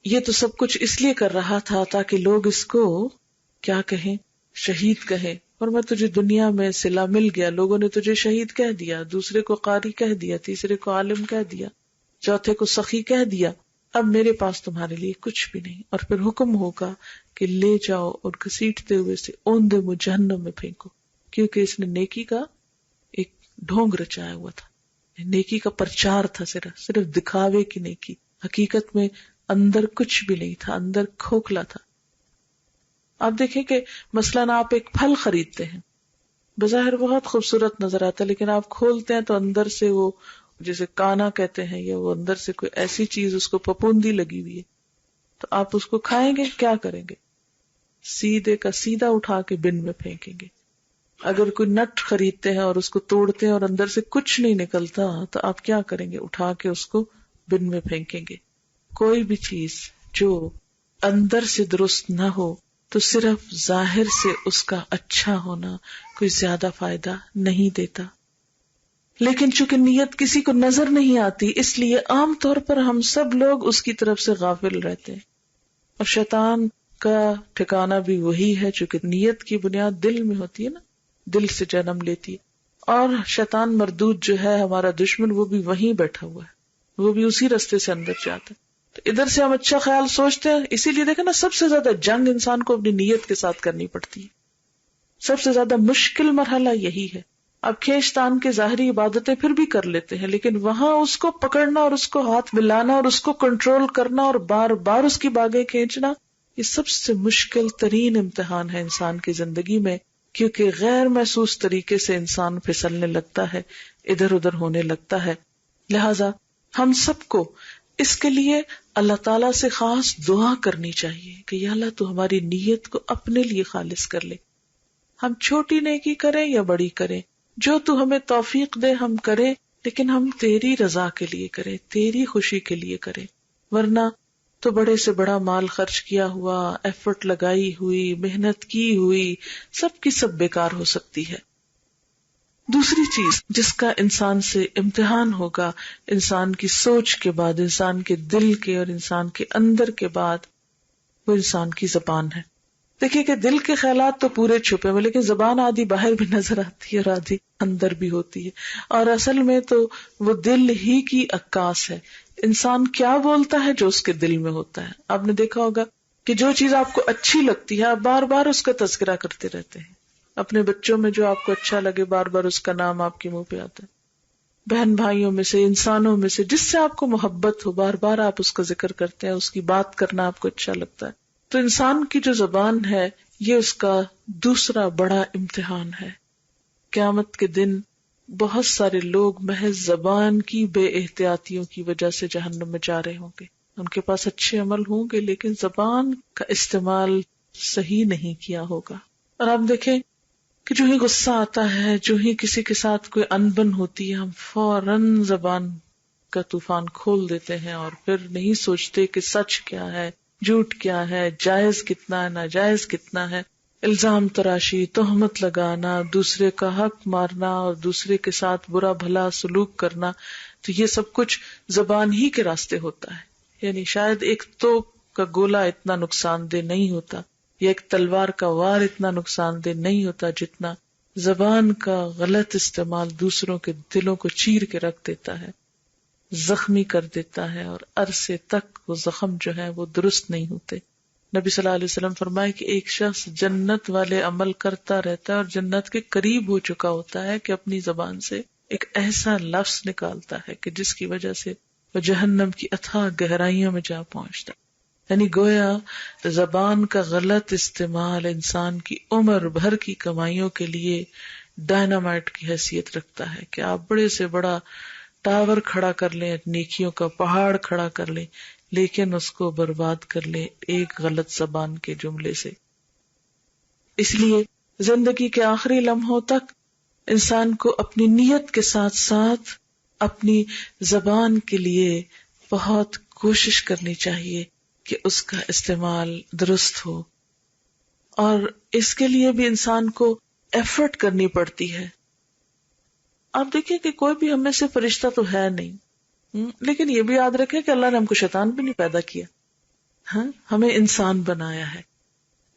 یہ تو سب کچھ اس لیے کر رہا تھا تاکہ لوگ اس کو کیا کہیں، شہید کہیں. اور میں تجھے دنیا میں صلہ مل گیا، لوگوں نے تجھے شہید کہہ دیا، دوسرے کو قاری کہہ دیا، تیسرے کو عالم کہہ دیا، چوتھے کو سخی کہہ دیا. اب میرے پاس تمہارے لیے کچھ بھی نہیں. اور پھر حکم ہوگا کہ لے جاؤ اور گھسیٹتے ہوئے سے اوندے منہ جہنم میں پھینکو، کیونکہ اس نے نیکی کا ایک ڈھونگ رچایا ہوا تھا، نیکی کا پرچار تھا، صرف دکھاوے کی نیکی، حقیقت میں اندر کچھ بھی نہیں تھا، اندر کھوکھلا تھا. آپ دیکھیں کہ مثلاً آپ ایک پھل خریدتے ہیں، بظاہر بہت خوبصورت نظر آتا ہے، لیکن آپ کھولتے ہیں تو اندر سے وہ جیسے کانا کہتے ہیں، یا وہ اندر سے کوئی ایسی چیز اس کو پپوندی لگی ہوئی ہے، تو آپ اس کو کھائیں گے، کیا کریں گے؟ سیدھے کا سیدھا اٹھا کے بن میں پھینکیں گے. اگر کوئی نٹ خریدتے ہیں اور اس کو توڑتے ہیں اور اندر سے کچھ نہیں نکلتا تو آپ کیا کریں گے؟ اٹھا کے اس کو بن میں پھینکیں گے. کوئی بھی چیز جو اندر سے درست نہ ہو تو صرف ظاہر سے اس کا اچھا ہونا کوئی زیادہ فائدہ نہیں دیتا. لیکن چونکہ نیت کسی کو نظر نہیں آتی، اس لیے عام طور پر ہم سب لوگ اس کی طرف سے غافل رہتے ہیں. اور شیطان کا ٹھکانہ بھی وہی ہے، چونکہ نیت کی بنیاد دل میں ہوتی ہے نا، دل سے جنم لیتی ہے. اور شیطان مردود جو ہے ہمارا دشمن، وہ بھی وہیں بیٹھا ہوا ہے، وہ بھی اسی رستے سے اندر جاتا ہے. تو ادھر سے ہم اچھا خیال سوچتے ہیں، اسی لیے دیکھیں نا، سب سے زیادہ جنگ انسان کو اپنی نیت کے ساتھ کرنی پڑتی ہے. سب سے زیادہ مشکل مرحلہ یہی ہے. اب کھینچتان کے ظاہری عبادتیں پھر بھی کر لیتے ہیں، لیکن وہاں اس کو پکڑنا اور اس کو ہاتھ ملانا اور اس کو کنٹرول کرنا اور بار بار اس کی باگیں کھینچنا، یہ سب سے مشکل ترین امتحان ہے انسان کی زندگی میں، کیونکہ غیر محسوس طریقے سے انسان پھسلنے لگتا ہے ادھر ادھر ہونے لگتا ہے. لہذا ہم سب کو اس کے لیے اللہ تعالیٰ سے خاص دعا کرنی چاہیے کہ یا اللہ تو ہماری نیت کو اپنے لیے خالص کر لے. ہم چھوٹی نیکی کریں یا بڑی کریں، جو تو ہمیں توفیق دے ہم کریں، لیکن ہم تیری رضا کے لیے کریں، تیری خوشی کے لیے کریں. ورنہ تو بڑے سے بڑا مال خرچ کیا ہوا، ایفرٹ لگائی ہوئی، محنت کی ہوئی، سب کی سب بیکار ہو سکتی ہے. دوسری چیز جس کا انسان سے امتحان ہوگا، انسان کی سوچ کے بعد، انسان کے دل کے اور انسان کے اندر کے بعد، وہ انسان کی زبان ہے. دیکھیے کہ دل کے خیالات تو پورے چھپے ہوئے، لیکن زبان آدھی باہر بھی نظر آتی ہے اور آدھی اندر بھی ہوتی ہے، اور اصل میں تو وہ دل ہی کی عکاس ہے. انسان کیا بولتا ہے جو اس کے دل میں ہوتا ہے. آپ نے دیکھا ہوگا کہ جو چیز آپ کو اچھی لگتی ہے آپ بار بار اس کا تذکرہ کرتے رہتے ہیں. اپنے بچوں میں جو آپ کو اچھا لگے بار بار اس کا نام آپ کے منہ پہ آتا ہے. بہن بھائیوں میں سے، انسانوں میں سے جس سے آپ کو محبت ہو، بار بار آپ اس کا ذکر کرتے ہیں، اس کی بات کرنا آپ کو اچھا لگتا ہے. تو انسان کی جو زبان ہے یہ اس کا دوسرا بڑا امتحان ہے. قیامت کے دن بہت سارے لوگ محض زبان کی بے احتیاطیوں کی وجہ سے جہنم میں جا رہے ہوں گے. ان کے پاس اچھے عمل ہوں گے لیکن زبان کا استعمال صحیح نہیں کیا ہوگا. اور آپ دیکھیں کہ جو ہی غصہ آتا ہے، جو ہی کسی کے ساتھ کوئی انبن ہوتی ہے، ہم فوراً زبان کا طوفان کھول دیتے ہیں اور پھر نہیں سوچتے کہ سچ کیا ہے، جھوٹ کیا ہے، جائز کتنا ہے، ناجائز کتنا ہے. الزام تراشی، تہمت لگانا، دوسرے کا حق مارنا اور دوسرے کے ساتھ برا بھلا سلوک کرنا، تو یہ سب کچھ زبان ہی کے راستے ہوتا ہے. یعنی شاید ایک توپ کا گولہ اتنا نقصان دہ نہیں ہوتا یا ایک تلوار کا وار اتنا نقصان دہ نہیں ہوتا جتنا زبان کا غلط استعمال دوسروں کے دلوں کو چیر کے رکھ دیتا ہے، زخمی کر دیتا ہے، اور عرصے تک وہ زخم جو ہے وہ درست نہیں ہوتے. نبی صلی اللہ علیہ وسلم فرمائے کہ ایک شخص جنت والے عمل کرتا رہتا ہے اور جنت کے قریب ہو چکا ہوتا ہے کہ اپنی زبان سے ایک ایسا لفظ نکالتا ہے کہ جس کی وجہ سے وہ جہنم کی اتھاہ گہرائیوں میں جا پہنچتا. یعنی گویا زبان کا غلط استعمال انسان کی عمر بھر کی کمائیوں کے لیے ڈائنامائٹ کی حیثیت رکھتا ہے کہ آپ بڑے سے بڑا ٹاور کھڑا کر لیں، نیکیوں کا پہاڑ کھڑا کر لیں، لیکن اس کو برباد کر لیں ایک غلط زبان کے جملے سے. اس لیے زندگی کے آخری لمحوں تک انسان کو اپنی نیت کے ساتھ ساتھ اپنی زبان کے لیے بہت کوشش کرنی چاہیے کہ اس کا استعمال درست ہو، اور اس کے لیے بھی انسان کو ایفرٹ کرنی پڑتی ہے. آپ دیکھیں کہ کوئی بھی ہمیں سے فرشتہ تو ہے نہیں، لیکن یہ بھی یاد رکھیں کہ اللہ نے ہم کو شیطان بھی نہیں پیدا کیا، ہاں ہمیں انسان بنایا ہے.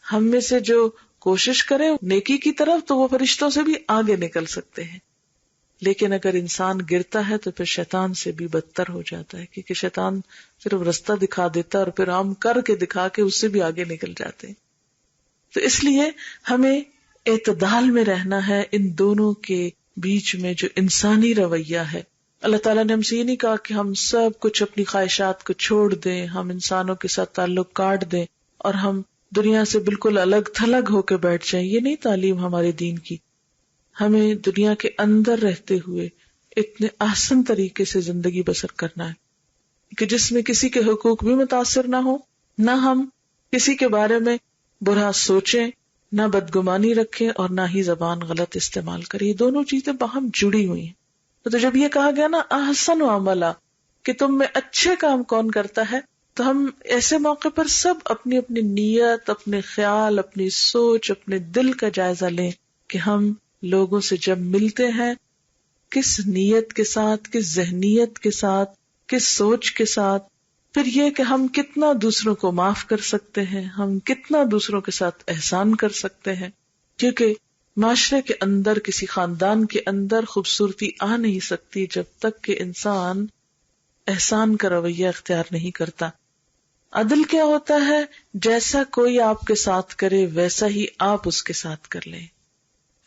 ہم میں سے جو کوشش کرے نیکی کی طرف تو وہ فرشتوں سے بھی آگے نکل سکتے ہیں، لیکن اگر انسان گرتا ہے تو پھر شیطان سے بھی بدتر ہو جاتا ہے، کیونکہ شیطان صرف رستہ دکھا دیتا ہے اور پھر ہم کر کے دکھا کے اس سے بھی آگے نکل جاتے ہیں. تو اس لیے ہمیں اعتدال میں رہنا ہے ان دونوں کے بیچ میں جو انسانی رویہ ہے. اللہ تعالیٰ نے ہم سے یہ نہیں کہا کہ ہم سب کچھ اپنی خواہشات کو چھوڑ دیں، ہم انسانوں کے ساتھ تعلق کاٹ دیں اور ہم دنیا سے بالکل الگ تھلگ ہو کے بیٹھ جائیں. یہ نہیں تعلیم ہمارے دین کی. ہمیں دنیا کے اندر رہتے ہوئے اتنے آسان طریقے سے زندگی بسر کرنا ہے کہ جس میں کسی کے حقوق بھی متاثر نہ ہو، نہ ہم کسی کے بارے میں برا سوچیں، نہ بدگمانی رکھیں اور نہ ہی زبان غلط استعمال کریں. یہ دونوں چیزیں باہم جڑی ہوئی ہیں. تو جب یہ کہا گیا نا احسن و عملا، کہ تم میں اچھے کام کون کرتا ہے، تو ہم ایسے موقع پر سب اپنی اپنی نیت، اپنے خیال، اپنی سوچ، اپنے دل کا جائزہ لیں کہ ہم لوگوں سے جب ملتے ہیں کس نیت کے ساتھ، کس ذہنیت کے ساتھ، کس سوچ کے ساتھ، پھر یہ کہ ہم کتنا دوسروں کو معاف کر سکتے ہیں، ہم کتنا دوسروں کے ساتھ احسان کر سکتے ہیں. کیونکہ معاشرے کے اندر، کسی خاندان کے اندر خوبصورتی آ نہیں سکتی جب تک کہ انسان احسان کا رویہ اختیار نہیں کرتا. عدل کیا ہوتا ہے؟ جیسا کوئی آپ کے ساتھ کرے ویسا ہی آپ اس کے ساتھ کر لیں،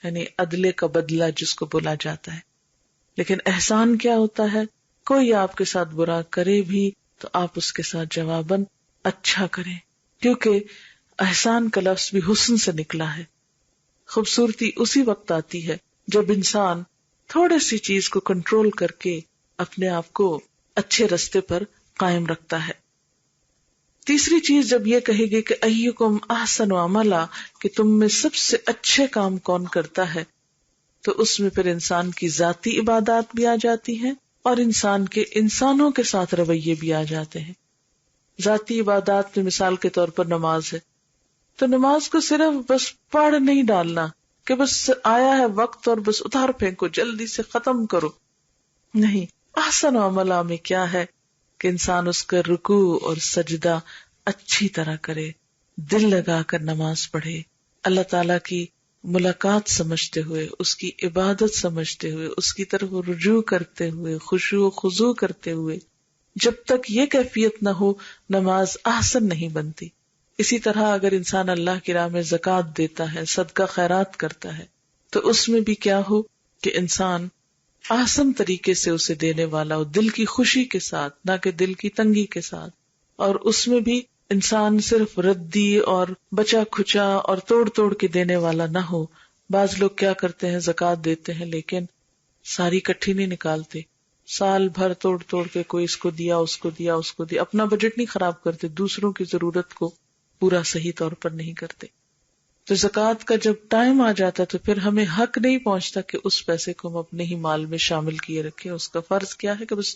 یعنی عدلے کا بدلہ جس کو بولا جاتا ہے. لیکن احسان کیا ہوتا ہے؟ کوئی آپ کے ساتھ برا کرے بھی تو آپ اس کے ساتھ جواباً اچھا کریں، کیونکہ احسان کا لفظ بھی حسن سے نکلا ہے. خوبصورتی اسی وقت آتی ہے جب انسان تھوڑی سی چیز کو کنٹرول کر کے اپنے آپ کو اچھے رستے پر قائم رکھتا ہے. تیسری چیز جب یہ کہے گی کہ ایکم احسن عملا، کہ تم میں سب سے اچھے کام کون کرتا ہے، تو اس میں پھر انسان کی ذاتی عبادات بھی آ جاتی ہیں اور انسان کے انسانوں کے ساتھ رویے بھی آ جاتے ہیں. ذاتی عبادات میں مثال کے طور پر نماز ہے، تو نماز کو صرف بس پڑھ نہیں ڈالنا کہ بس آیا ہے وقت اور بس اتار پھینکو جلدی سے ختم کرو، نہیں. احسن عملہ میں کیا ہے کہ انسان اس کا رکوع اور سجدہ اچھی طرح کرے، دل لگا کر نماز پڑھے، اللہ تعالی کی ملاقات سمجھتے ہوئے، اس کی عبادت سمجھتے ہوئے، اس کی طرف رجوع کرتے ہوئے، خشوع و خضوع کرتے ہوئے. جب تک یہ کیفیت نہ ہو نماز احسن نہیں بنتی. اسی طرح اگر انسان اللہ کی راہ میں زکوٰۃ دیتا ہے، صدقہ خیرات کرتا ہے، تو اس میں بھی کیا ہو کہ انسان احسن طریقے سے اسے دینے والا ہو، دل کی خوشی کے ساتھ، نہ کہ دل کی تنگی کے ساتھ. اور اس میں بھی انسان صرف ردی اور بچا کھچا اور توڑ توڑ کے دینے والا نہ ہو. بعض لوگ کیا کرتے ہیں، زکوٰۃ دیتے ہیں لیکن ساری کٹھی نہیں نکالتے، سال بھر توڑ توڑ کے کوئی اس کو دیا، اس کو دیا، اس کو دیا، اپنا بجٹ نہیں خراب کرتے، دوسروں کی ضرورت کو پورا صحیح طور پر نہیں کرتے. تو زکوٰۃ کا جب ٹائم آ جاتا تو پھر ہمیں حق نہیں پہنچتا کہ اس پیسے کو ہم اپنے ہی مال میں شامل کیے رکھیں. اس کا فرض کیا ہے کہ بس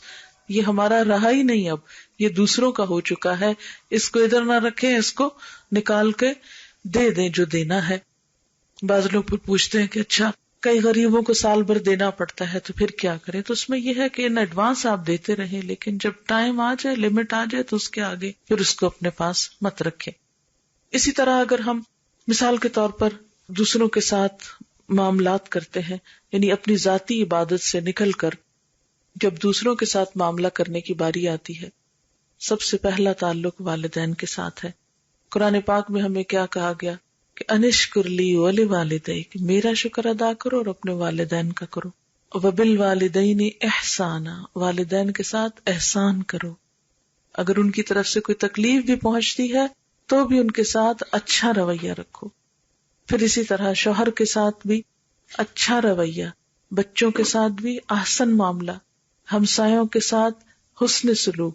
یہ ہمارا رہا ہی نہیں، اب یہ دوسروں کا ہو چکا ہے، اس کو ادھر نہ رکھیں، اس کو نکال کے دے دیں جو دینا ہے. بعض لوگ پھر پوچھتے ہیں کہ اچھا کئی غریبوں کو سال بھر دینا پڑتا ہے تو پھر کیا کریں؟ تو اس میں یہ ہے کہ ان ایڈوانس آپ دیتے رہیں، لیکن جب ٹائم آ جائے، لمٹ آ جائے تو اس کے آگے پھر اس کو اپنے پاس مت رکھیں. اسی طرح اگر ہم مثال کے طور پر دوسروں کے ساتھ معاملات کرتے ہیں، یعنی اپنی ذاتی عبادت سے نکل کر جب دوسروں کے ساتھ معاملہ کرنے کی باری آتی ہے، سب سے پہلا تعلق والدین کے ساتھ ہے. قرآن پاک میں ہمیں کیا کہا گیا کہ انشکر لی ولوالدیک، میرا شکر ادا کرو اور اپنے والدین کا کرو. وبالوالدین احسانا، والدین کے ساتھ احسان کرو. اگر ان کی طرف سے کوئی تکلیف بھی پہنچتی ہے تو بھی ان کے ساتھ اچھا رویہ رکھو. پھر اسی طرح شوہر کے ساتھ بھی اچھا رویہ، بچوں کے ساتھ بھی احسن معاملہ، ہمسایوں کے ساتھ حسن سلوک.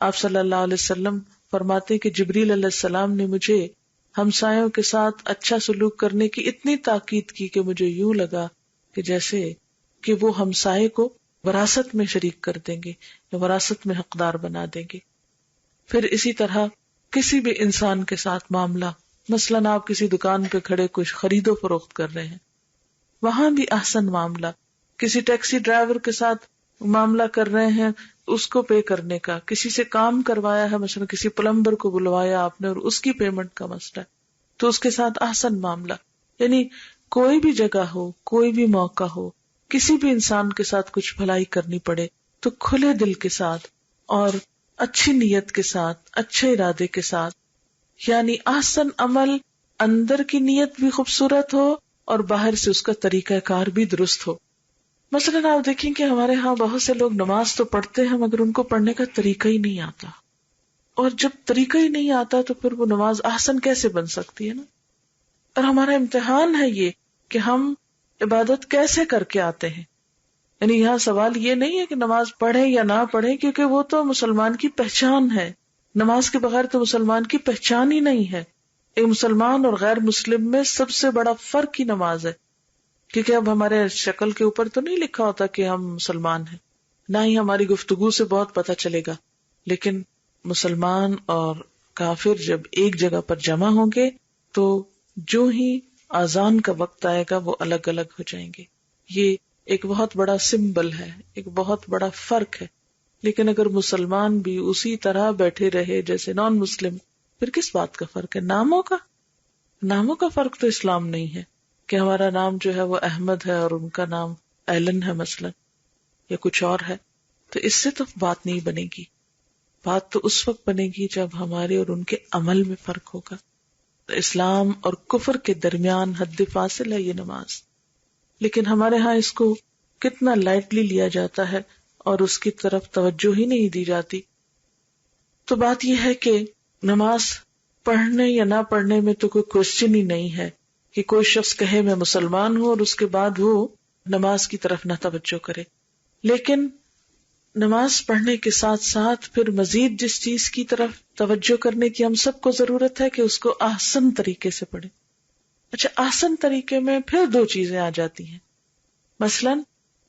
آپ صلی اللہ علیہ وسلم فرماتے کہ جبریل علیہ السلام نے مجھے ہمسایوں کے ساتھ اچھا سلوک کرنے کی اتنی تاکید کی کہ مجھے یوں لگا کہ جیسے کہ وہ ہمسائے کو وراثت میں شریک کر دیں گے یا وراثت میں حقدار بنا دیں گے. پھر اسی طرح کسی بھی انسان کے ساتھ معاملہ، مثلاً آپ کسی دکان پہ کھڑے کچھ خرید و فروخت کر رہے ہیں، وہاں بھی احسن معاملہ. کسی ٹیکسی ڈرائیور کے ساتھ معاملہ کر رہے ہیں، اس کو پے کرنے کا، کسی سے کام کروایا ہے، مثلا کسی پلمبر کو بلوایا آپ نے اور اس کی پیمنٹ کا مسئلہ ہے تو اس کے ساتھ احسن معاملہ. یعنی کوئی بھی جگہ ہو، کوئی بھی موقع ہو، کسی بھی انسان کے ساتھ کچھ بھلائی کرنی پڑے تو کھلے دل کے ساتھ اور اچھی نیت کے ساتھ، اچھے ارادے کے ساتھ. یعنی احسن عمل اندر کی نیت بھی خوبصورت ہو اور باہر سے اس کا طریقہ کار بھی درست ہو. مثلاً آپ دیکھیں کہ ہمارے ہاں بہت سے لوگ نماز تو پڑھتے ہیں مگر ان کو پڑھنے کا طریقہ ہی نہیں آتا، اور جب طریقہ ہی نہیں آتا تو پھر وہ نماز احسن کیسے بن سکتی ہے نا. اور ہمارا امتحان ہے یہ کہ ہم عبادت کیسے کر کے آتے ہیں. یعنی یہاں سوال یہ نہیں ہے کہ نماز پڑھیں یا نہ پڑھیں، کیونکہ وہ تو مسلمان کی پہچان ہے. نماز کے بغیر تو مسلمان کی پہچان ہی نہیں ہے. ایک مسلمان اور غیر مسلم میں سب سے بڑا فرق ہی نماز ہے، کیونکہ اب ہمارے شکل کے اوپر تو نہیں لکھا ہوتا کہ ہم مسلمان ہیں، نہ ہی ہماری گفتگو سے بہت پتہ چلے گا. لیکن مسلمان اور کافر جب ایک جگہ پر جمع ہوں گے تو جو ہی اذان کا وقت آئے گا وہ الگ الگ ہو جائیں گے. یہ ایک بہت بڑا سمبل ہے، ایک بہت بڑا فرق ہے. لیکن اگر مسلمان بھی اسی طرح بیٹھے رہے جیسے نان مسلم، پھر کس بات کا فرق ہے؟ ناموں کا فرق تو اسلام نہیں ہے کہ ہمارا نام جو ہے وہ احمد ہے اور ان کا نام ایلن ہے مثلا، یا کچھ اور ہے. تو اس سے تو بات نہیں بنے گی. بات تو اس وقت بنے گی جب ہمارے اور ان کے عمل میں فرق ہوگا. اسلام اور کفر کے درمیان حد فاصل ہے یہ نماز، لیکن ہمارے ہاں اس کو کتنا لائٹلی لیا جاتا ہے اور اس کی طرف توجہ ہی نہیں دی جاتی. تو بات یہ ہے کہ نماز پڑھنے یا نہ پڑھنے میں تو کوئی کوشچن ہی نہیں ہے کہ کوئی شخص کہے میں مسلمان ہوں اور اس کے بعد وہ نماز کی طرف نہ توجہ کرے. لیکن نماز پڑھنے کے ساتھ ساتھ پھر مزید جس چیز کی طرف توجہ کرنے کی ہم سب کو ضرورت ہے کہ اس کو احسن طریقے سے پڑھے. اچھا، احسن طریقے میں پھر دو چیزیں آ جاتی ہیں. مثلاً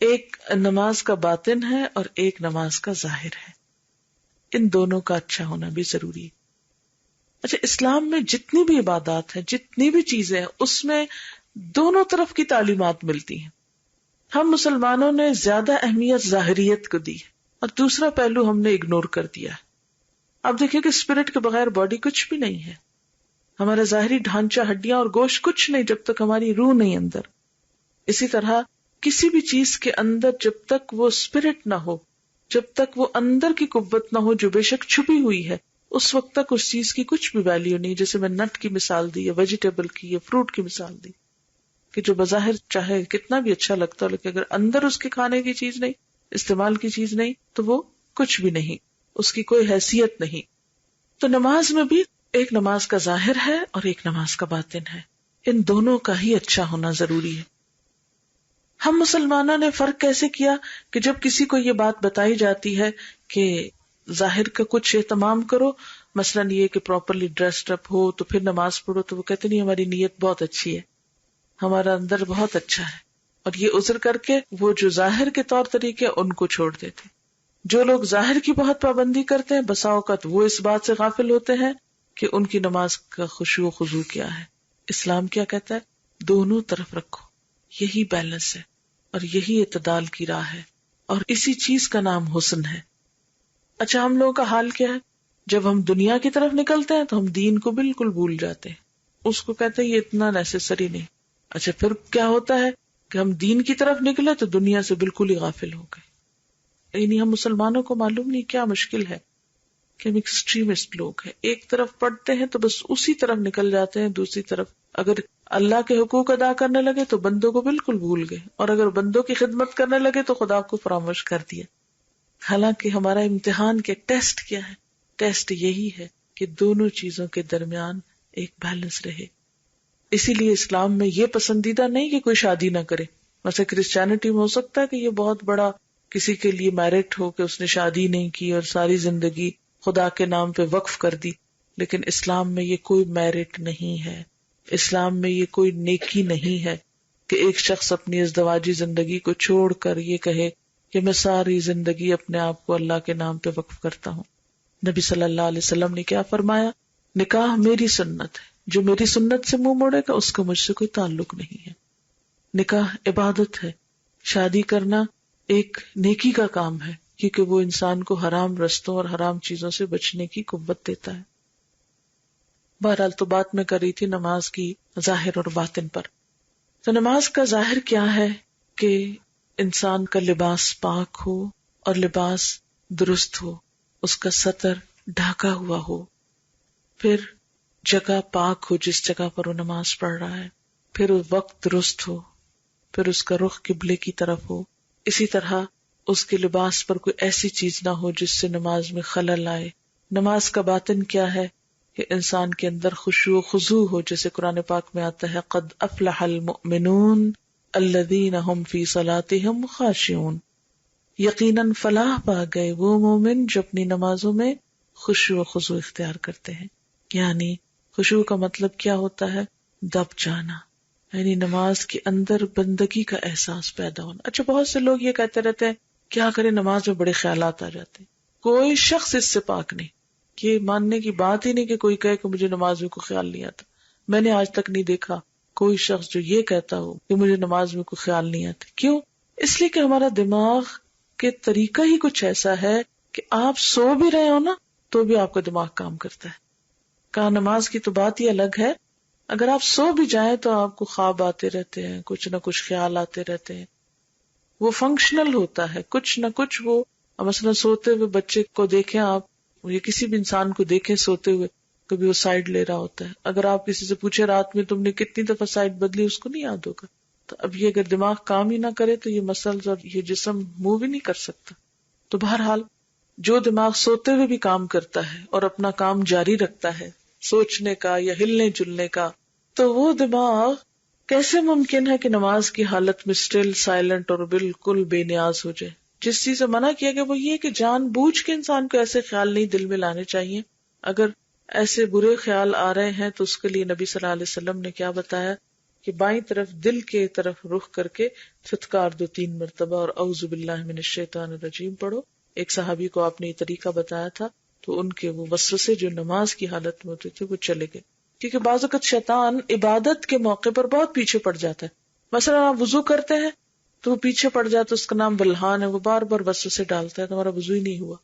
ایک نماز کا باطن ہے اور ایک نماز کا ظاہر ہے. ان دونوں کا اچھا ہونا بھی ضروری ہے. اچھا، اسلام میں جتنی بھی عبادات ہیں، جتنی بھی چیزیں ہیں، اس میں دونوں طرف کی تعلیمات ملتی ہیں. ہم مسلمانوں نے زیادہ اہمیت ظاہریت کو دی اور دوسرا پہلو ہم نے اگنور کر دیا. اب دیکھیں کہ اسپرٹ کے بغیر باڈی کچھ بھی نہیں ہے. ہمارا ظاہری ڈھانچہ، ہڈیاں اور گوشت کچھ نہیں جب تک ہماری روح نہیں اندر. اسی طرح کسی بھی چیز کے اندر جب تک وہ اسپرٹ نہ ہو، جب تک وہ اندر کی قوت نہ ہو جو بے شک چھپی ہوئی ہے، اس وقت تک اس چیز کی کچھ بھی ویلیو نہیں. جیسے میں نٹ کی مثال دی یا ویجیٹیبل کی یا فروٹ کی مثال دی کہ جو بظاہر چاہے کتنا بھی اچھا لگتا ہو، لیکن اگر اندر اس کے کھانے کی چیز نہیں، استعمال کی چیز نہیں، تو وہ کچھ بھی نہیں، اس کی کوئی حیثیت نہیں. تو نماز میں بھی ایک نماز کا ظاہر ہے اور ایک نماز کا باطن ہے. ان دونوں کا ہی اچھا ہونا ضروری ہے. ہم مسلمانوں نے فرق کیسے کیا کہ جب کسی کو یہ بات بتائی جاتی ہے کہ ظاہر کا کچھ اہتمام کرو، مثلاً یہ کہ پراپرلی ڈریسڈ اپ ہو تو پھر نماز پڑھو، تو وہ کہتے نہیں ہماری نیت بہت اچھی ہے، ہمارا اندر بہت اچھا ہے، اور یہ عذر کر کے وہ جو ظاہر کے طور طریقے ان کو چھوڑ دیتے. جو لوگ ظاہر کی بہت پابندی کرتے ہیں، بسا اوقات وہ اس بات سے غافل ہوتے ہیں کہ ان کی نماز کا خشوع و خضوع کیا ہے. اسلام کیا کہتا ہے؟ دونوں طرف رکھو. یہی بیلنس ہے اور یہی اعتدال کی راہ ہے، اور اسی چیز کا نام حسن ہے. اچھا، ہم لوگوں کا حال کیا ہے؟ جب ہم دنیا کی طرف نکلتے ہیں تو ہم دین کو بالکل بھول جاتے ہیں، اس کو کہتے ہیں یہ اتنا نیسیسری نہیں. اچھا، پھر کیا ہوتا ہے کہ ہم دین کی طرف نکلے تو دنیا سے بالکل ہی غافل ہو گئے. یعنی ہم مسلمانوں کو معلوم نہیں کیا مشکل ہے کہ ہم ایکسٹریمسٹ لوگ ہیں. ایک طرف پڑھتے ہیں تو بس اسی طرف نکل جاتے ہیں، دوسری طرف اگر اللہ کے حقوق ادا کرنے لگے تو بندوں کو بالکل بھول گئے، اور اگر بندوں کی خدمت کرنے لگے تو خدا کو فراموش کر دیا. حالانکہ ہمارا امتحان کے ٹیسٹ کیا ہے؟ ٹیسٹ یہی ہے کہ دونوں چیزوں کے درمیان ایک بیلنس رہے. اسی لیے اسلام میں یہ پسندیدہ نہیں کہ کوئی شادی نہ کرے. ویسے کرسچینٹی میں ہو سکتا ہے کہ یہ بہت بڑا کسی کے لیے میرٹ ہو کہ اس نے شادی نہیں کی اور ساری زندگی خدا کے نام پہ وقف کر دی، لیکن اسلام میں یہ کوئی میرٹ نہیں ہے. اسلام میں یہ کوئی نیکی نہیں ہے کہ ایک شخص اپنی ازدواجی زندگی کو چھوڑ کر یہ کہے کہ میں ساری زندگی اپنے آپ کو اللہ کے نام پہ وقف کرتا ہوں. نبی صلی اللہ علیہ وسلم نے کیا فرمایا؟ نکاح میری سنت ہے، جو میری سنت سے منہ موڑے گا اس کا مجھ سے کوئی تعلق نہیں ہے. نکاح عبادت ہے، شادی کرنا ایک نیکی کا کام ہے، کیونکہ وہ انسان کو حرام رستوں اور حرام چیزوں سے بچنے کی قوت دیتا ہے. بہرحال تو بات میں کر رہی تھی نماز کی ظاہر اور باطن پر. تو نماز کا ظاہر کیا ہے کہ انسان کا لباس پاک ہو اور لباس درست ہو، اس کا سطر ڈھاکا ہوا ہو، پھر جگہ پاک ہو جس جگہ پر وہ نماز پڑھ رہا ہے، پھر وقت درست ہو، پھر اس کا رخ قبلے کی طرف ہو. اسی طرح اس کے لباس پر کوئی ایسی چیز نہ ہو جس سے نماز میں خلل آئے. نماز کا باطن کیا ہے کہ انسان کے اندر خشوع و خضوع ہو، جیسے قرآن پاک میں آتا ہے قد افلح المؤمنون الذین هم فی صلاتهم خاشعون. یقیناً فلاح پا گئے وہ مومن جو اپنی نمازوں میں خشوع و خضوع اختیار کرتے ہیں. یعنی خشوع کا مطلب کیا ہوتا ہے؟ دب جانا، یعنی نماز کے اندر بندگی کا احساس پیدا ہونا. اچھا، بہت سے لوگ یہ کہتے رہتے ہیں کیا کریں نماز میں بڑے خیالات آ جاتے ہیں. کوئی شخص اس سے پاک نہیں. یہ ماننے کی بات ہی نہیں کہ کوئی کہے کہ مجھے نماز میں کوئی خیال نہیں آتا. میں نے آج تک نہیں دیکھا کوئی شخص جو یہ کہتا ہو کہ مجھے نماز میں کوئی خیال نہیں آتا. کیوں؟ اس لیے کہ ہمارا دماغ کے طریقہ ہی کچھ ایسا ہے کہ آپ سو بھی رہے ہو نا تو بھی آپ کا دماغ کام کرتا ہے. کہا نماز کی تو بات ہی الگ ہے، اگر آپ سو بھی جائیں تو آپ کو خواب آتے رہتے ہیں، کچھ نہ کچھ خیال آتے رہتے ہیں. وہ فنکشنل ہوتا ہے، کچھ نہ کچھ. وہ مثلا سوتے ہوئے بچے کو دیکھیں آپ، یا کسی بھی انسان کو دیکھیں سوتے ہوئے، کبھی وہ سائڈ لے رہا ہوتا ہے. اگر آپ کسی سے پوچھے رات میں تم نے کتنی دفعہ سائڈ بدلی، اس کو نہیں یاد ہوگا. تو اب یہ اگر دماغ کام ہی نہ کرے تو یہ مسلز اور یہ جسم موو بھی نہیں کر سکتا. تو بہرحال جو دماغ سوتے ہوئے بھی کام کرتا ہے اور اپنا کام جاری رکھتا ہے سوچنے کا یا ہلنے جلنے کا، تو وہ دماغ کیسے ممکن ہے کہ نماز کی حالت میں اسٹل، سائلنٹ اور بالکل بے نیاز ہو جائے؟ جس چیز سے منع کیا گیا وہ یہ کہ جان بوجھ کے انسان کو ایسے خیال نہیں دل میں لانے چاہیے. اگر ایسے برے خیال آ رہے ہیں تو اس کے لیے نبی صلی اللہ علیہ وسلم نے کیا بتایا کہ بائیں طرف دل کے طرف رخ کر کے تھتکار دو 3 مرتبہ اور اعوذ باللہ من الشیطان الرجیم پڑھو. ایک صحابی کو آپ نے یہ طریقہ بتایا تھا تو ان کے وہ وسوسے جو نماز کی حالت میں ہوتے تھے وہ چلے گئے. کیونکہ بعض اوقات شیطان عبادت کے موقع پر بہت پیچھے پڑ جاتا ہے. مثلا آپ وضو کرتے ہیں تو وہ پیچھے پڑ جاتا ہے، اس کا نام بلحان ہے، وہ بار بار وسوسے ڈالتا ہے، تمہارا وضو ہی نہیں ہوا.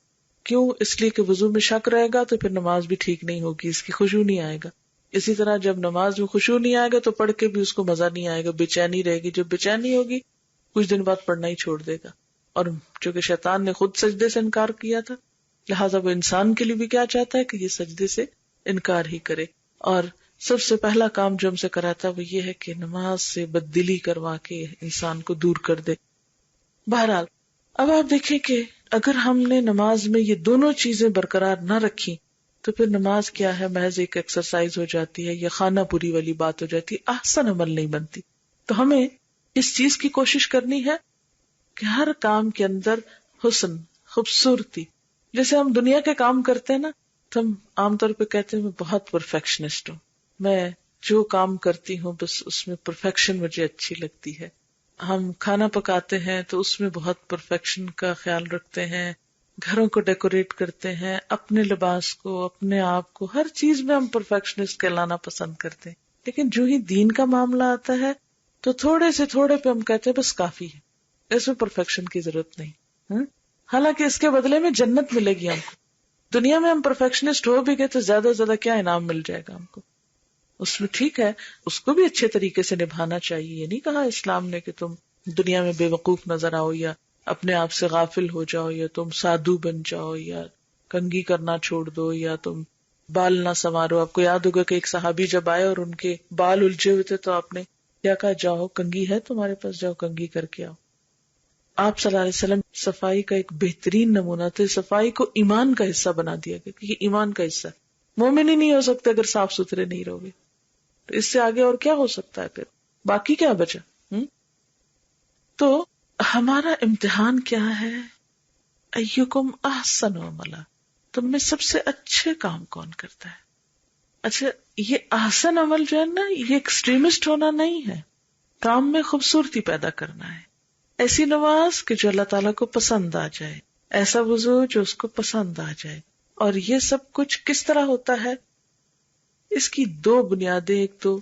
کیوں؟ اس لیے کہ وضو میں شک رہے گا تو پھر نماز بھی ٹھیک نہیں ہوگی، اس کی خشوع نہیں آئے گا. اسی طرح جب نماز میں خشوع نہیں آئے گا تو پڑھ کے بھی اس کو مزہ نہیں آئے گا، بے چینی رہے گی. جب بے چینی ہوگی کچھ دن بعد پڑھنا ہی چھوڑ دے گا. اور چونکہ شیطان نے خود سجدے سے انکار کیا تھا، لہٰذا وہ انسان کے لیے بھی کیا چاہتا ہے کہ یہ سجدے سے انکار ہی کرے. اور سب سے پہلا کام جو ہم سے کراتا ہے وہ یہ ہے کہ نماز سے بددلی کروا کے انسان کو دور کر دے. بہرحال اب آپ دیکھیں کہ اگر ہم نے نماز میں یہ دونوں چیزیں برقرار نہ رکھی تو پھر نماز کیا ہے، محض ایک ایکسرسائز ہو جاتی ہے یا خانہ پوری والی بات ہو جاتی ہے، احسن عمل نہیں بنتی. تو ہمیں اس چیز کی کوشش کرنی ہے کہ ہر کام کے اندر حسن، خوبصورتی. جیسے ہم دنیا کے کام کرتے ہیں نا تو ہم عام طور پہ کہتے ہیں میں بہت پرفیکشنسٹ ہوں، میں جو کام کرتی ہوں بس اس میں پرفیکشن مجھے اچھی لگتی ہے. ہم کھانا پکاتے ہیں تو اس میں بہت پرفیکشن کا خیال رکھتے ہیں، گھروں کو ڈیکوریٹ کرتے ہیں، اپنے لباس کو، اپنے آپ کو، ہر چیز میں ہم پرفیکشنسٹ کہلانا پسند کرتے ہیں. لیکن جو ہی دین کا معاملہ آتا ہے تو تھوڑے سے تھوڑے پہ ہم کہتے ہیں بس کافی ہے، اس میں پرفیکشن کی ضرورت نہیں. حالانکہ اس کے بدلے میں جنت ملے گی ہم کو. دنیا میں ہم پرفیکشنسٹ ہو بھی گئے تو زیادہ سے زیادہ کیا انعام مل جائے گا ہم کو. اس میں ٹھیک ہے اس کو بھی اچھے طریقے سے نبھانا چاہیے. یہ نہیں کہا اسلام نے کہ تم دنیا میں بے وقوف نظر آؤ یا اپنے آپ سے غافل ہو جاؤ یا تم سادھو بن جاؤ یا کنگھی کرنا چھوڑ دو یا تم بال نہ سنوارو. آپ کو یاد ہوگا کہ ایک صحابی جب آئے اور ان کے بال الجھے ہوئے تھے تو آپ نے کیا کہا، جاؤ کنگھی ہے تمہارے پاس، جاؤ کنگھی کر کے آؤ. آپ صلی اللہ علیہ وسلم صفائی کا ایک بہترین نمونہ تھے. صفائی کو ایمان کا حصہ بنا دیا گیا کہ یہ ایمان کا حصہ ہے. مومن ہی نہیں ہو سکتے اگر صاف ستھرے نہیں رہو گے. تو اس سے آگے اور کیا ہو سکتا ہے، پھر باقی کیا بچا. تو ہمارا امتحان کیا ہے، ایکم احسن عملا، تم میں سب سے اچھے کام کون کرتا ہے. اچھا یہ احسن عمل جو ہے نا، یہ ایکسٹریمسٹ ہونا نہیں ہے، کام میں خوبصورتی پیدا کرنا ہے. ایسی نماز کہ جو اللہ تعالیٰ کو پسند آ جائے، ایسا وضو جو اس کو پسند آ جائے. اور یہ سب کچھ کس طرح ہوتا ہے، اس کی 2 بنیادیں، ایک تو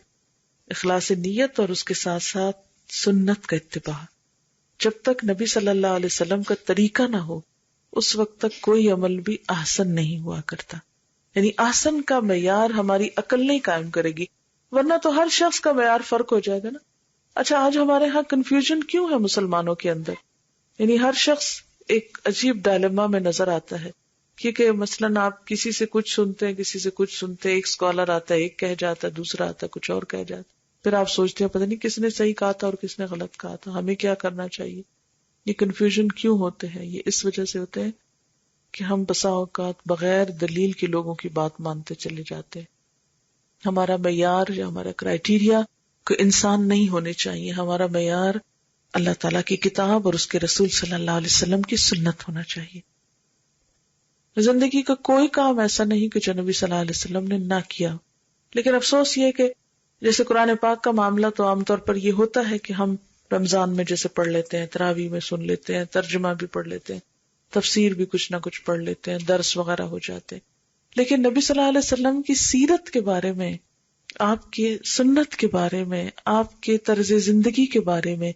اخلاص نیت اور اس کے ساتھ ساتھ سنت کا اتباع. جب تک نبی صلی اللہ علیہ وسلم کا طریقہ نہ ہو اس وقت تک کوئی عمل بھی احسن نہیں ہوا کرتا. یعنی احسن کا معیار ہماری عقل نہیں قائم کرے گی، ورنہ تو ہر شخص کا معیار فرق ہو جائے گا نا. اچھا آج ہمارے ہاں کنفیوژن کیوں ہے مسلمانوں کے اندر؟ یعنی ہر شخص ایک عجیب ڈائلیما میں نظر آتا ہے. کیونکہ مثلاً آپ کسی سے کچھ سنتے ہیں، کسی سے کچھ سنتے ہیں، ایک اسکالر آتا ہے ایک کہہ جاتا ہے، دوسرا آتا ہے کچھ اور کہہ جاتا ہے، پھر آپ سوچتے ہیں پتہ نہیں کس نے صحیح کہا تھا اور کس نے غلط کہا تھا، ہمیں کیا کرنا چاہیے. یہ کنفیوژن کیوں ہوتے ہیں؟ یہ اس وجہ سے ہوتے ہیں کہ ہم بسا اوقات بغیر دلیل کے لوگوں کی بات مانتے چلے جاتے ہیں. ہمارا معیار یا ہمارا کرائیٹیریا کوئی انسان نہیں ہونے چاہیے، ہمارا معیار اللہ تعالیٰ کی کتاب اور اس کے رسول صلی اللہ علیہ وسلم کی سنت ہونا چاہیے. زندگی کا کوئی کام ایسا نہیں کہ جو نبی صلی اللہ علیہ وسلم نے نہ کیا. لیکن افسوس یہ کہ جیسے قرآن پاک کا معاملہ تو عام طور پر یہ ہوتا ہے کہ ہم رمضان میں جیسے پڑھ لیتے ہیں، تراویح میں سن لیتے ہیں، ترجمہ بھی پڑھ لیتے ہیں، تفسیر بھی کچھ نہ کچھ پڑھ لیتے ہیں، درس وغیرہ ہو جاتے ہیں. لیکن نبی صلی اللہ علیہ وسلم کی سیرت کے بارے میں، آپ کے سنت کے بارے میں، آپ کے طرز زندگی کے بارے میں،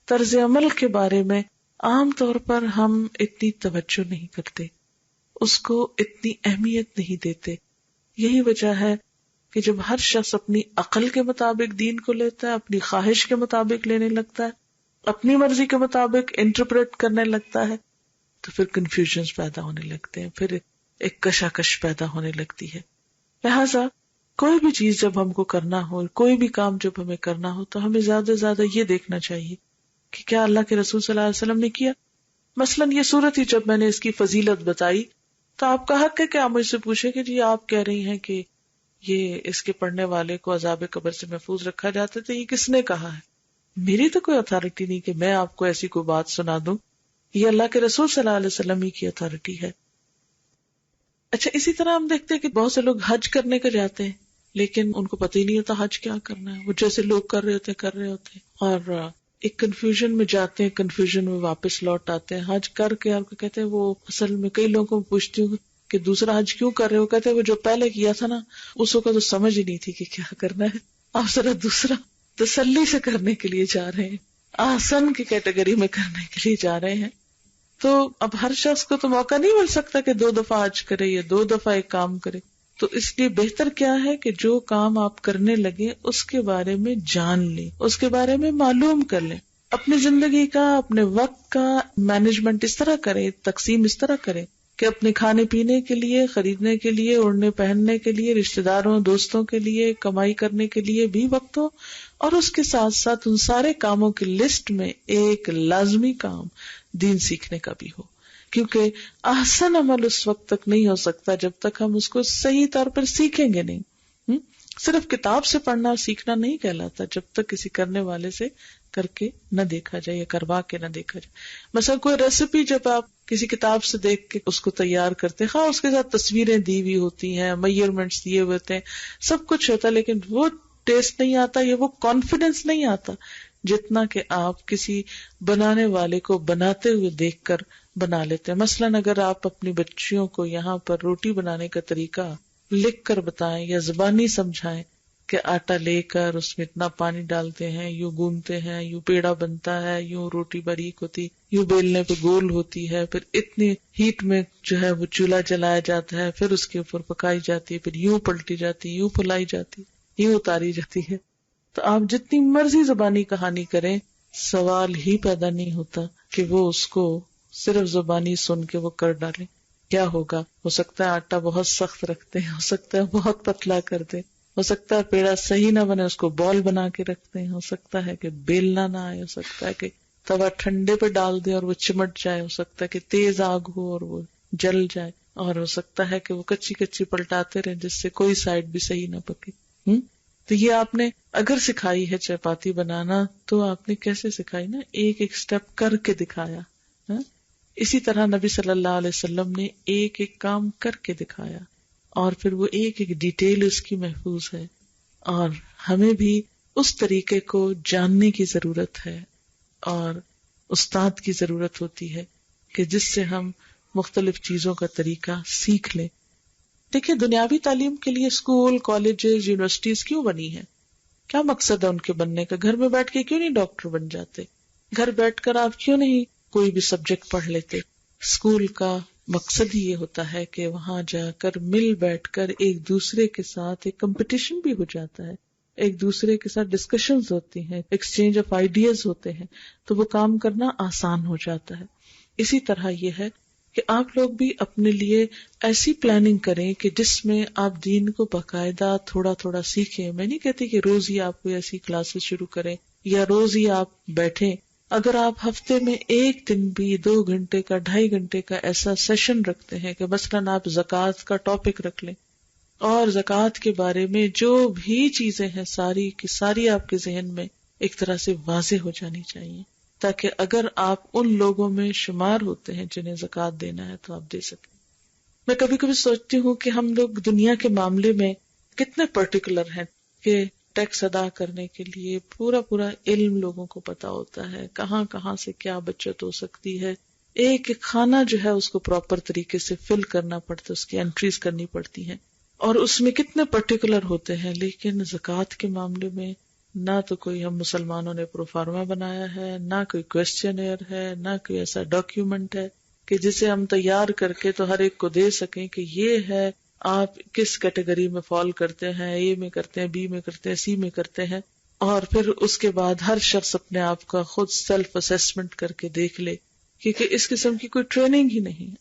طرز عمل کے بارے میں عام طور پر ہم اتنی توجہ نہیں کرتے، اس کو اتنی اہمیت نہیں دیتے. یہی وجہ ہے کہ جب ہر شخص اپنی عقل کے مطابق دین کو لیتا ہے، اپنی خواہش کے مطابق لینے لگتا ہے، اپنی مرضی کے مطابق انٹرپریٹ کرنے لگتا ہے، تو پھر کنفیوژنز پیدا ہونے لگتے ہیں، پھر ایک کشاکش پیدا ہونے لگتی ہے. لہٰذا کوئی بھی چیز جب ہم کو کرنا ہو، کوئی بھی کام جب ہمیں کرنا ہو تو ہمیں زیادہ سے زیادہ یہ دیکھنا چاہیے کہ کیا اللہ کے رسول صلی اللہ علیہ وسلم نے کیا. مثلاً یہ صورت ہی جب میں نے اس کی فضیلت بتائی تو آپ کا حق ہے کہ آپ مجھ سے پوچھیں کہ جی آپ کہہ رہی ہیں کہ یہ اس کے پڑھنے والے کو عذاب قبر سے محفوظ رکھا جاتا تھا، یہ کس نے کہا ہے؟ میری تو کوئی اتھارٹی نہیں کہ میں آپ کو ایسی کوئی بات سنا دوں، یہ اللہ کے رسول صلی اللہ علیہ وسلم ہی کی اتھارٹی ہے۔ اچھا، اسی طرح ہم دیکھتے ہیں کہ بہت سے لوگ حج کرنے کے جاتے ہیں لیکن ان کو پتہ ہی نہیں ہوتا حج کیا کرنا ہے، وہ جیسے لوگ کر رہے ہوتے ہیں اور ایک کنفیوژن میں جاتے ہیں، کنفیوژن میں واپس لوٹ آتے ہیں۔ حج کر کے آپ کو کہتے ہیں، وہ اصل میں کئی لوگوں کو پوچھتی ہوں کہ دوسرا حج کیوں کر رہے ہو، کہتے ہیں وہ جو پہلے کیا تھا نا اس کو تو سمجھ ہی نہیں تھی کہ کیا کرنا ہے، آپ ذرا دوسرا تسلی سے کرنے کے لیے جا رہے ہیں، آسن کی کیٹیگری میں کرنے کے لیے جا رہے ہیں۔ تو اب ہر شخص کو تو موقع نہیں مل سکتا کہ 2 دفعہ حج کرے یا 2 دفعہ ایک کام کرے، تو اس لیے بہتر کیا ہے کہ جو کام آپ کرنے لگے اس کے بارے میں جان لیں، اس کے بارے میں معلوم کر لیں، اپنی زندگی کا، اپنے وقت کا مینجمنٹ اس طرح کریں، تقسیم اس طرح کریں کہ اپنے کھانے پینے کے لیے، خریدنے کے لیے، اڑنے پہننے کے لیے، رشتہ داروں دوستوں کے لیے، کمائی کرنے کے لیے بھی وقت ہو، اور اس کے ساتھ ساتھ ان سارے کاموں کی لسٹ میں ایک لازمی کام دین سیکھنے کا بھی ہو، کیونکہ احسن عمل اس وقت تک نہیں ہو سکتا جب تک ہم اس کو صحیح طور پر سیکھیں گے نہیں۔ صرف کتاب سے پڑھنا اور سیکھنا نہیں کہلاتا جب تک کسی کرنے والے سے کر کے نہ دیکھا جائے یا کروا کے نہ دیکھا جائے۔ مثلا کوئی ریسیپی جب آپ کسی کتاب سے دیکھ کے اس کو تیار کرتے ہیں، اس کے ساتھ تصویریں دی ہوئی ہوتی ہیں، میجرمنٹس دیے ہوئے ہوتے ہیں، سب کچھ ہوتا ہے، لیکن وہ ٹیسٹ نہیں آتا یا وہ کانفیڈنس نہیں آتا جتنا کہ آپ کسی بنانے والے کو بناتے ہوئے دیکھ کر بنا لیتے ہیں۔ مثلاً اگر آپ اپنی بچیوں کو یہاں پر روٹی بنانے کا طریقہ لکھ کر بتائیں یا زبانی سمجھائیں کہ آٹا لے کر اس میں اتنا پانی ڈالتے ہیں، یوں گوندتے ہیں، یوں پیڑا بنتا ہے، یوں روٹی باریک ہوتی، یوں بیلنے پہ گول ہوتی ہے، پھر اتنی ہیٹ میں جو ہے وہ چولہا جلایا جاتا ہے، پھر اس کے اوپر پکائی جاتی ہے، پھر یوں پلٹی جاتی، یوں پھلائی جاتی، یوں اتاری جاتی ہے۔ تو آپ جتنی مرضی زبانی کہانی کریں، سوال ہی پیدا نہیں ہوتا کہ وہ اس کو صرف زبانی سن کے وہ کر ڈالیں۔ کیا ہوگا؟ ہو سکتا ہے آٹا بہت سخت رکھتے ہیں، ہو سکتا ہے بہت پتلا کر دیں، ہو سکتا ہے پیڑا صحیح نہ بنے، اس کو بال بنا کے رکھتے ہیں، ہو سکتا ہے کہ بیلنا نہ آئے، ہو سکتا ہے کہ توا ٹھنڈے پہ ڈال دیں اور وہ چمٹ جائے، ہو سکتا ہے کہ تیز آگ ہو اور وہ جل جائے، اور ہو سکتا ہے کہ وہ کچی کچی پلٹاتے رہیں جس سے کوئی سائڈ بھی صحیح نہ پکے۔ تو یہ آپ نے اگر سکھائی ہے چپاتی بنانا تو آپ نے کیسے سکھائی نا، ایک ایک سٹیپ کر کے دکھایا۔ اسی طرح نبی صلی اللہ علیہ وسلم نے ایک ایک کام کر کے دکھایا، اور پھر وہ ایک ایک ڈیٹیل اس کی محفوظ ہے، اور ہمیں بھی اس طریقے کو جاننے کی ضرورت ہے اور استاد کی ضرورت ہوتی ہے کہ جس سے ہم مختلف چیزوں کا طریقہ سیکھ لیں۔ دیکھیں، دنیاوی تعلیم کے لیے اسکول، کالجز، یونیورسٹیز کیوں بنی ہے؟ کیا مقصد ہے ان کے بننے کا؟ گھر میں بیٹھ کے کیوں نہیں ڈاکٹر بن جاتے؟ گھر بیٹھ کر آپ کیوں نہیں کوئی بھی سبجیکٹ پڑھ لیتے؟ اسکول کا مقصد ہی یہ ہوتا ہے کہ وہاں جا کر مل بیٹھ کر ایک دوسرے کے ساتھ ایک کمپٹیشن بھی ہو جاتا ہے، ایک دوسرے کے ساتھ ڈسکشنز ہوتی ہیں، ایکسچینج آف آئیڈیاز ہوتے ہیں، تو وہ کام کرنا آسان ہو جاتا ہے۔ اسی طرح یہ ہے کہ آپ لوگ بھی اپنے لیے ایسی پلاننگ کریں کہ جس میں آپ دین کو باقاعدہ تھوڑا تھوڑا سیکھیں۔ میں نہیں کہتی کہ روز ہی آپ کوئی ایسی کلاسز شروع کریں یا روز ہی آپ بیٹھیں۔ اگر آپ ہفتے میں ایک دن بھی 2 گھنٹے کا، 2.5 گھنٹے کا ایسا سیشن رکھتے ہیں کہ مثلاً آپ زکوٰۃ کا ٹاپک رکھ لیں اور زکوٰۃ کے بارے میں جو بھی چیزیں ہیں ساری کی ساری آپ کے ذہن میں ایک طرح سے واضح ہو جانی چاہیے، تاکہ اگر آپ ان لوگوں میں شمار ہوتے ہیں جنہیں زکوٰۃ دینا ہے تو آپ دے سکیں۔ میں کبھی کبھی سوچتی ہوں کہ ہم لوگ دنیا کے معاملے میں کتنے پرٹیکولر ہیں کہ ٹیکس ادا کرنے کے لیے پورا علم لوگوں کو پتا ہوتا ہے، کہاں کہاں سے کیا بچت ہو سکتی ہے، ایک ایک کھانا جو ہے اس کو پراپر طریقے سے فل کرنا پڑتا ہے، اس کی انٹریز کرنی پڑتی ہیں، اور اس میں کتنے پرٹیکولر ہوتے ہیں۔ لیکن زکوٰۃ کے معاملے میں نہ تو کوئی ہم مسلمانوں نے پروفارما بنایا ہے، نہ کوئی کوسچنئر ہے، نہ کوئی ایسا ڈاکیومنٹ ہے کہ جسے ہم تیار کر کے تو ہر ایک کو دے سکیں کہ یہ ہے آپ کس کیٹیگری میں فال کرتے ہیں، اے میں کرتے ہیں، بی میں کرتے ہیں، سی میں کرتے ہیں، اور پھر اس کے بعد ہر شخص اپنے آپ کا خود سیلف اسیسمنٹ کر کے دیکھ لے، کیونکہ اس قسم کی کوئی ٹریننگ ہی نہیں ہے۔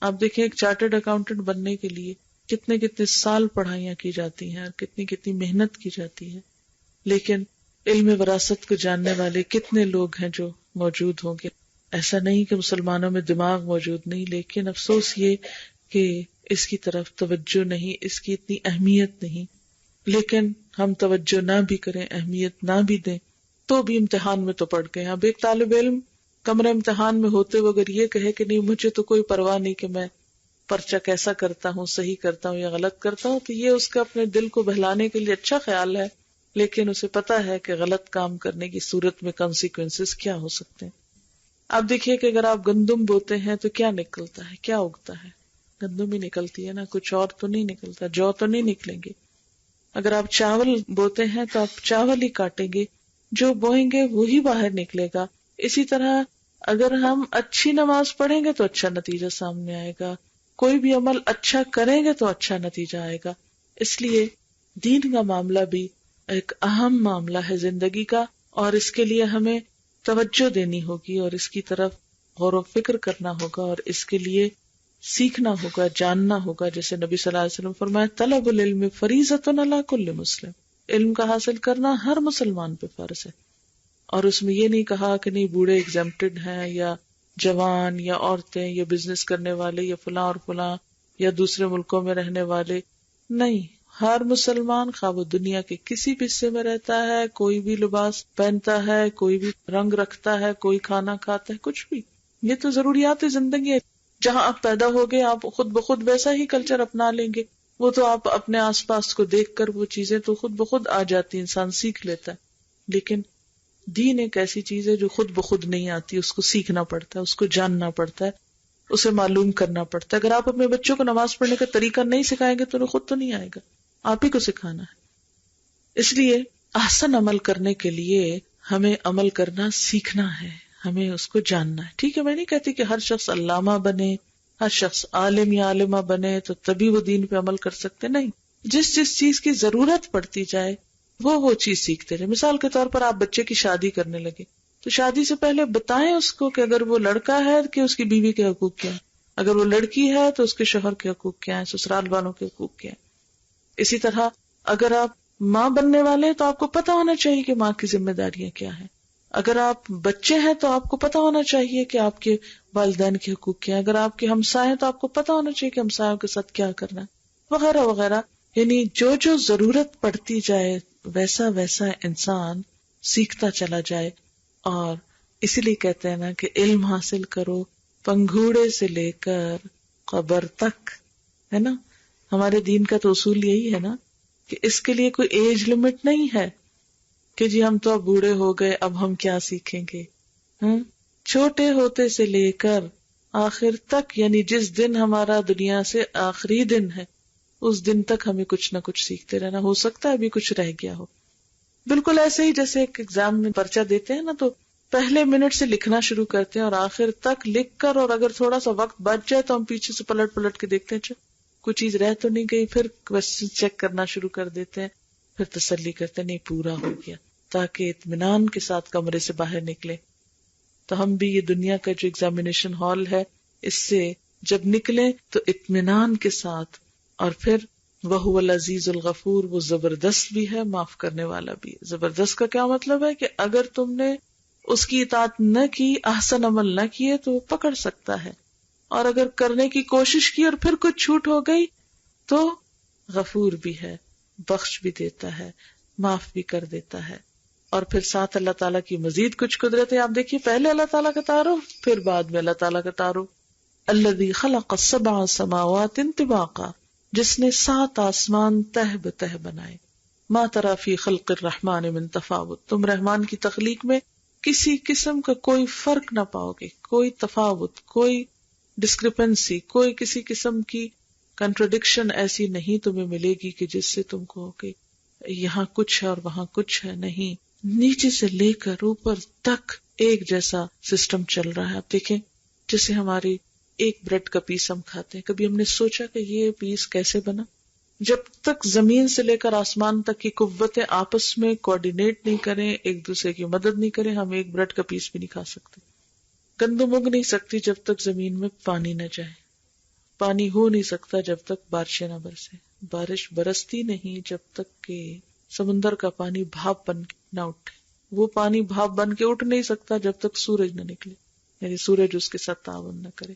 آپ دیکھیں ایک چارٹرڈ اکاؤنٹنٹ بننے کے لیے کتنے سال پڑھائیاں کی جاتی ہیں اور کتنی محنت کی جاتی ہے، لیکن علم وراثت کو جاننے والے کتنے لوگ ہیں جو موجود ہوں گے۔ ایسا نہیں کہ مسلمانوں میں دماغ موجود نہیں، لیکن افسوس یہ کہ اس کی طرف توجہ نہیں، اس کی اتنی اہمیت نہیں، لیکن ہم توجہ نہ بھی کریں، اہمیت نہ بھی دیں تو بھی امتحان میں تو پڑ گئے. اب ایک طالب علم کمرہ امتحان میں ہوتے ہوئے اگر یہ کہے کہ نہیں مجھے تو کوئی پرواہ نہیں کہ میں پرچہ کیسا کرتا ہوں، صحیح کرتا ہوں یا غلط کرتا ہوں، تو یہ اس کا اپنے دل کو بہلانے کے لیے اچھا خیال ہے، لیکن اسے پتا ہے کہ غلط کام کرنے کی صورت میں کانسیکوینسز کیا ہو سکتے ہیں. آپ دیکھیے کہ اگر آپ گندم بوتے ہیں تو کیا نکلتا ہے، کیا اگتا ہے؟ گندم ہی نکلتی ہے نا، کچھ اور تو نہیں نکلتا، جو تو نہیں نکلیں گے. اگر آپ چاول بوتے ہیں تو آپ چاول ہی کاٹیں گے، جو بوئیں گے وہی باہر نکلے گا. اسی طرح اگر ہم اچھی نماز پڑھیں گے تو اچھا نتیجہ سامنے آئے گا، کوئی بھی عمل اچھا کریں گے تو اچھا نتیجہ آئے گا. اس لیے دین کا معاملہ بھی ایک اہم معاملہ ہے زندگی کا، اور اس کے لیے ہمیں توجہ دینی ہوگی اور اس کی طرف غور و فکر کرنا ہوگا اور اس کے لیے سیکھنا ہوگا، جاننا ہوگا. جیسے نبی صلی اللہ علیہ وسلم فرمایا طلب العلم فریضۃ علی کل مسلم، علم کا حاصل کرنا ہر مسلمان پہ فرض ہے. اور اس میں یہ نہیں کہا کہ نہیں بوڑھے ایگزمپٹڈ ہیں یا جوان یا عورتیں یا بزنس کرنے والے یا فلاں اور فلاں یا دوسرے ملکوں میں رہنے والے، نہیں، ہر مسلمان خواہ وہ دنیا کے کسی بھی حصے میں رہتا ہے، کوئی بھی لباس پہنتا ہے، کوئی بھی رنگ رکھتا ہے، کوئی کھانا کھاتا ہے، کچھ بھی، یہ تو ضروریات زندگی ہے. جہاں آپ پیدا ہوگے آپ خود بخود ویسا ہی کلچر اپنا لیں گے، وہ تو آپ اپنے آس پاس کو دیکھ کر وہ چیزیں تو خود بخود آ جاتی، انسان سیکھ لیتا ہے. لیکن دین ایک ایسی چیز ہے جو خود بخود نہیں آتی، اس کو سیکھنا پڑتا ہے، اس کو جاننا پڑتا ہے، اسے معلوم کرنا پڑتا ہے. اگر آپ اپنے بچوں کو نماز پڑھنے کا طریقہ نہیں سکھائیں گے تو وہ خود تو نہیں آئے گا، آپ ہی کو سکھانا ہے. اس لیے احسن عمل کرنے کے لیے ہمیں عمل کرنا سیکھنا ہے، ہمیں اس کو جاننا ہے. ٹھیک ہے، میں نہیں کہتی کہ ہر شخص علامہ بنے، ہر شخص عالم یا عالمہ بنے تو تبھی وہ دین پہ عمل کر سکتے، نہیں. جس جس چیز کی ضرورت پڑتی جائے وہ چیز سیکھتے رہے. مثال کے طور پر آپ بچے کی شادی کرنے لگے تو شادی سے پہلے بتائیں اس کو کہ اگر وہ لڑکا ہے کہ اس کی بیوی کے حقوق کیا ہیں، اگر وہ لڑکی ہے تو اس کے شوہر کے حقوق کیا ہیں، سسرال والوں کے حقوق کیا ہیں. اسی طرح اگر آپ ماں بننے والے ہیں تو آپ کو پتا ہونا چاہیے کہ ماں کی ذمہ داریاں کیا ہیں. اگر آپ بچے ہیں تو آپ کو پتا ہونا چاہیے کہ آپ کے والدین کے حقوق کیا ہیں. اگر آپ کے ہمسائے ہیں تو آپ کو پتا ہونا چاہیے کہ ہمسایوں کے ساتھ کیا کرنا ہے، وغیرہ وغیرہ. یعنی جو جو ضرورت پڑتی جائے ویسا ویسا انسان سیکھتا چلا جائے. اور اسی لیے کہتے ہیں نا کہ علم حاصل کرو پنگھوڑے سے لے کر قبر تک، ہے نا. ہمارے دین کا تو اصول یہی ہے نا کہ اس کے لیے کوئی ایج لمٹ نہیں ہے کہ جی ہم تو اب بوڑھے ہو گئے اب ہم کیا سیکھیں گے. چھوٹے ہوتے سے لے کر آخر تک، یعنی جس دن ہمارا دنیا سے آخری دن ہے اس دن تک ہمیں کچھ نہ کچھ سیکھتے رہنا. ہو سکتا ہے ابھی کچھ رہ گیا ہو. بالکل ایسے ہی جیسے ایک ایگزام میں پرچہ دیتے ہیں نا تو پہلے منٹ سے لکھنا شروع کرتے ہیں اور آخر تک لکھ کر، اور اگر تھوڑا سا وقت بچ جائے تو ہم پیچھے سے پلٹ پلٹ کے دیکھتے ہیں کوئی چیز رہ تو نہیں گئی، پھر کوسچن چیک کرنا شروع کر دیتے ہیں، پھر تسلی کرتے ہیں نہیں پورا ہو گیا، تاکہ اطمینان کے ساتھ کمرے سے باہر نکلے. تو ہم بھی یہ دنیا کا جو ایگزامینیشن ہال ہے اس سے جب نکلیں تو اطمینان کے ساتھ. اور پھر وَهُوَ الْعَزِيزُ الْغَفُورُ، وہ زبردست بھی ہے، معاف کرنے والا بھی ہے. زبردست کا کیا مطلب ہے کہ اگر تم نے اس کی اطاعت نہ کی، احسن عمل نہ کیے تو وہ پکڑ سکتا ہے، اور اگر کرنے کی کوشش کی اور پھر کچھ چھوٹ ہو گئی تو غفور بھی ہے، بخش بھی دیتا ہے، معاف بھی کر دیتا ہے. اور پھر ساتھ اللہ تعالیٰ کی مزید کچھ قدرت ہے. آپ دیکھیے پہلے اللہ تعالیٰ کا تعارف، پھر بعد میں اللہ تعالیٰ کا تعارف. الذی خلق السبع سماوات طباقا، جس نے 7 آسمان تہ بتہ بنائے. ما تری فی خلق الرحمن من تفاوت، تم رحمان کی تخلیق میں کسی قسم کا کوئی فرق نہ پاؤ گے، کوئی تفاوت، کوئی ڈسکرپنسی، کوئی کسی قسم کی کنٹرڈکشن ایسی نہیں تمہیں ملے گی کہ جس سے تم کو کہ یہاں کچھ ہے اور وہاں کچھ ہے. نہیں، نیچے سے لے کر اوپر تک ایک جیسا سسٹم چل رہا ہے. آپ دیکھیں جیسے ہماری ایک بریڈ کا پیس ہم کھاتے ہیں، کبھی ہم نے سوچا کہ یہ پیس کیسے بنا؟ جب تک زمین سے لے کر آسمان تک کی قوتیں آپس میں کوآرڈینیٹ نہیں کریں، ایک دوسرے کی مدد نہیں کریں، ہم ایک بریڈ کا پیس بھی نہیں کھا سکتے. گندم اگ نہیں سکتی جب تک زمین میں پانی نہ جائے، پانی ہو نہیں سکتا جب تک بارشیں نہ برسے، بارش برستی نہیں جب تک کہ سمندر کا پانی بھاپ بن کے نہ اٹھے، وہ پانی بھاپ بن کے اٹھ نہیں سکتا جب تک سورج نہ نکلے، یعنی سورج اس کے ساتھ تعاون نہ کرے.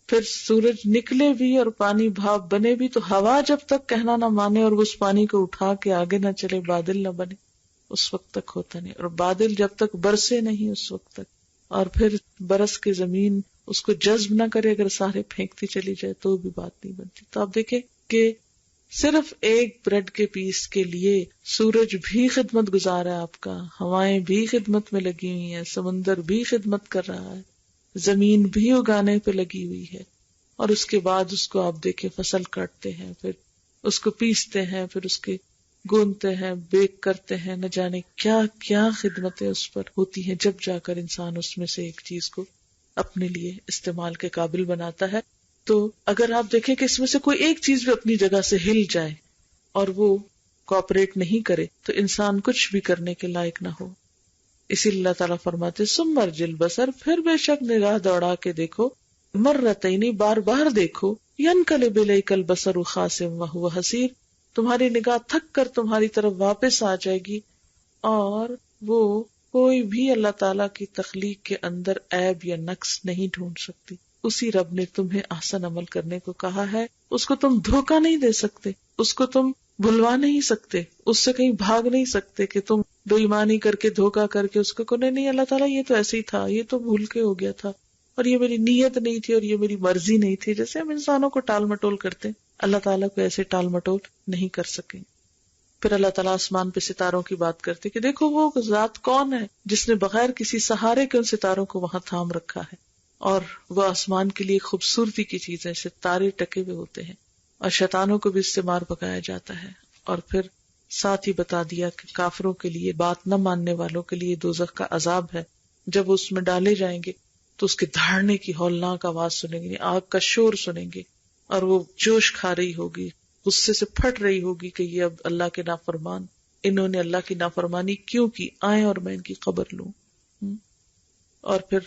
پھر سورج نکلے بھی اور پانی بھاپ بنے بھی تو ہوا جب تک کہنا نہ مانے اور اس پانی کو اٹھا کے آگے نہ چلے، بادل نہ بنے، اس وقت تک ہوتا نہیں. اور بادل جب تک برسے نہیں اس وقت تک، اور پھر برس کے زمین اس کو جذب نہ کرے، اگر سارے پھینکتی چلی جائے تو بھی بات نہیں بنتی. تو آپ دیکھیں کہ صرف ایک بریڈ کے پیس کے لیے سورج بھی خدمت گزار ہے آپ کا، ہوائیں بھی خدمت میں لگی ہوئی ہیں، سمندر بھی خدمت کر رہا ہے، زمین بھی اگانے پہ لگی ہوئی ہے. اور اس کے بعد اس کو آپ دیکھیں فصل کاٹتے ہیں، پھر اس کو پیستے ہیں، پھر اس کے گونتے ہیں، بیک کرتے ہیں، نہ جانے کیا کیا خدمتیں اس پر ہوتی ہیں، جب جا کر انسان اس میں سے ایک چیز کو اپنے لیے استعمال کے قابل بناتا ہے. تو اگر آپ دیکھیں کہ اس میں سے کوئی ایک چیز بھی اپنی جگہ سے ہل جائے اور وہ کوآپریٹ نہیں کرے تو انسان کچھ بھی کرنے کے لائق نہ ہو. اسی لیے اللہ تعالیٰ فرماتے ثم ارجع البصر، پھر بے شک نگاہ دوڑا کے دیکھو، مرتین، بار بار دیکھو، ینقلب الیک البصر خاسئا وہو حسیر، تمہاری نگاہ تھک کر تمہاری طرف واپس آ جائے گی اور وہ کوئی بھی اللہ تعالیٰ کی تخلیق کے اندر عیب یا نقص نہیں ڈھونڈ سکتی. اسی رب نے تمہیں احسن عمل کرنے کو کہا ہے، اس کو تم دھوکہ نہیں دے سکتے، اس کو تم بھلوا نہیں سکتے، اس سے کہیں بھاگ نہیں سکتے کہ تم بے ایمانی کر کے دھوکہ کر کے اس کو نہیں اللہ تعالیٰ یہ تو ایسے ہی تھا، یہ تو بھول کے ہو گیا تھا، اور یہ میری نیت نہیں تھی، اور یہ میری مرضی نہیں تھی. جیسے ہم انسانوں کو ٹال مٹول کرتے ہیں، اللہ تعالیٰ کو ایسے ٹال مٹول نہیں کر سکیں. پھر اللہ تعالیٰ آسمان پہ ستاروں کی بات کرتے کہ دیکھو وہ ذات کون ہے جس نے بغیر کسی سہارے کے ان ستاروں کو وہاں تھام رکھا ہے، اور وہ آسمان کے لیے خوبصورتی کی چیز ہے، ستارے ٹکے ہوئے ہوتے ہیں، اور شیطانوں کو بھی اس سے مار پکایا جاتا ہے. اور پھر ساتھ ہی بتا دیا کہ کافروں کے لیے، بات نہ ماننے والوں کے لیے دوزخ کا عذاب ہے. جب اس میں ڈالے جائیں گے تو اس کے دھاڑنے کی ہولناک آواز سنیں گے، آگ کا شور سنیں گے، اور وہ جوش کھا رہی ہوگی، غصے سے پھٹ رہی ہوگی کہ یہ اب اللہ کے نافرمان، انہوں نے اللہ کی نافرمانی کیوں کی، آئیں اور میں ان کی خبر لوں. اور پھر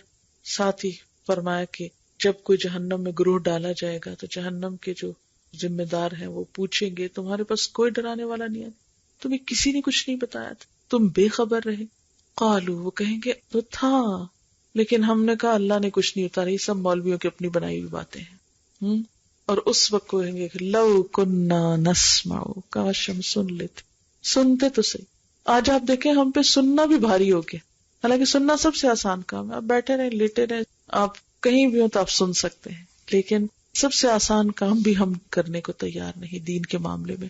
ساتھ ہی فرمایا کہ جب کوئی جہنم میں گروہ ڈالا جائے گا تو جہنم کے جو ذمہ دار ہیں وہ پوچھیں گے تمہارے پاس کوئی ڈرانے والا نہیں ہے، تمہیں کسی نے کچھ نہیں بتایا تھا، تم بے خبر رہے. قالو، وہ کہیں گے تو تھا، لیکن ہم نے کہا اللہ نے کچھ نہیں اتارا، یہ سب مولویوں کی اپنی بنائی ہوئی باتیں ہیں. اور اس وقت کہیں گے کہ لو کننا نسمع، کاش ہم سن لیتے، سنتے تو صحیح. آج آپ دیکھیں ہم پہ سننا بھی بھاری ہو گیا، حالانکہ سننا سب سے آسان کام ہے. آپ بیٹھے رہیں، لیٹے رہیں، آپ کہیں بھی ہو تو آپ سن سکتے ہیں، لیکن سب سے آسان کام بھی ہم کرنے کو تیار نہیں. دین کے معاملے میں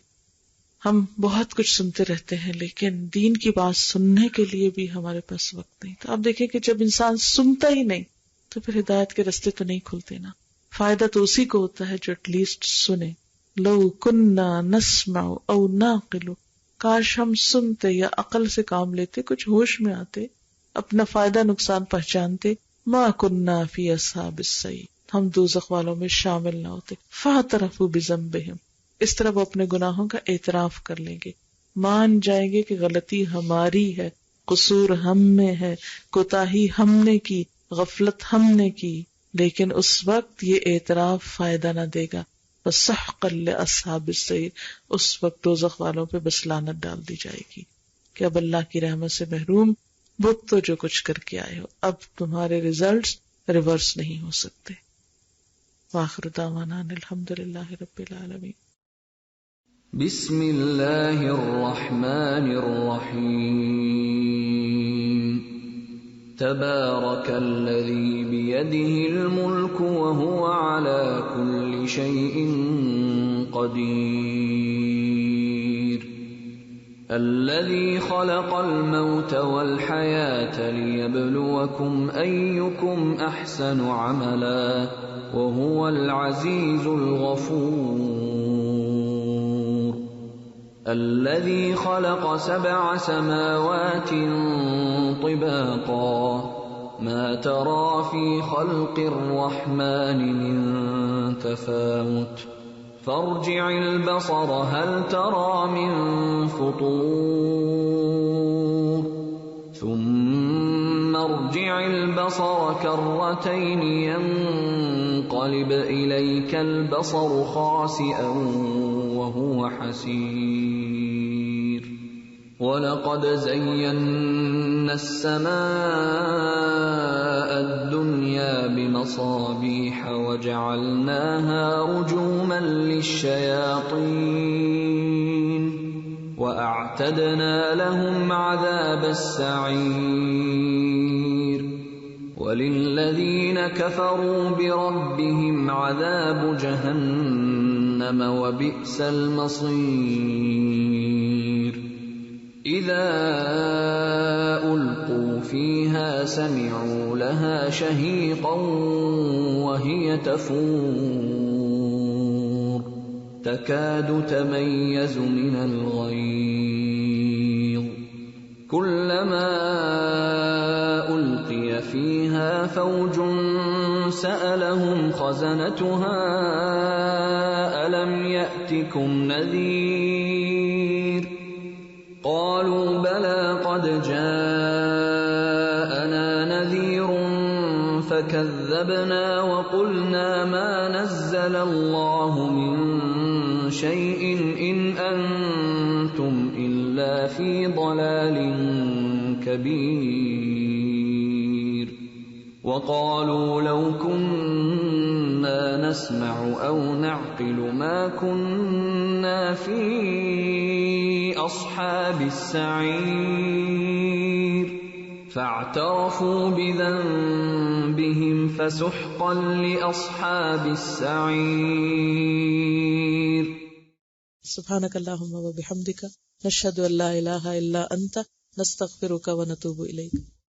ہم بہت کچھ سنتے رہتے ہیں، لیکن دین کی بات سننے کے لیے بھی ہمارے پاس وقت نہیں. تو آپ دیکھیں کہ جب انسان سنتا ہی نہیں تو پھر ہدایت کے رستے تو نہیں کھلتے نا. فائدہ تو اسی کو ہوتا ہے جو ایٹ لیسٹ سنے. لو کننا نسمع او نعقل، کاش ہم سنتے یا عقل سے کام لیتے، کچھ ہوش میں آتے، اپنا فائدہ نقصان پہچانتے. ما کننا فی اصحاب السعیر، ہم دوزخ والوں میں شامل نہ ہوتے. فاعترفوا بذنبہم، اس طرح وہ اپنے گناہوں کا اعتراف کر لیں گے، مان جائیں گے کہ غلطی ہماری ہے، قصور ہم میں ہے، کوتاہی ہم نے کی، غفلت ہم نے کی. لیکن اس وقت یہ اعتراف فائدہ نہ دے گا. فسحقا لاصحاب السعیر، اس وقت دوزخ والوں پہ بس لعنت ڈال دی جائے گی کہ اب اللہ کی رحمت سے محروم، وہ تو جو کچھ کر کے آئے ہو، اب تمہارے ریزلٹس ریورس نہیں ہو سکتے. وآخر دعوانا الحمدللہ رب العالمین. بسم اللہ الرحمن الرحیم. تبارک الذی بیدہ الملک وہو علی کل شیء قدیر. الذی خلق الموت والحیاة لیبلوکم ایکم احسن عملا وہو العزیز الغفور. الذي خلق 7 سماوات طباقا ما ترى في خلق الرحمن من تفاوت فارجع البصر هل ترى من فطور ثم ارجع البصر كرتين ينقلب إليك البصر خاسئا وهو حسير. وَلَقَدْ زَيَّنَّا السَّمَاءَ الدُّنْيَا الدنيا بمصابيح وجعلناها رجوما للشياطين وأعتدنا لهم عذاب السعير وللذين كفروا بربهم عذاب جهنم وبئس المصير إذا ألقوا فيها سمعوا لها شهيقا وهي تفور تكاد تميز من الغيظ كلما ألقي فيها فوج سألهم خزنتها ألم يأتكم نذير قالوا بلى قد جاءنا نذير فكذبنا وقلنا ما نزل الله من شيء إن أنتم إلا في ضلال كبير وقالوا لو كنا نسمع أو نعقل ما كنا في أصحاب السعير فاعترفوا بذنبهم فسحقا لأصحاب السعير. سبحانك اللهم وبحمدك نشهد أن لا إله إلا أنت نستغفرك ونتوب إليك.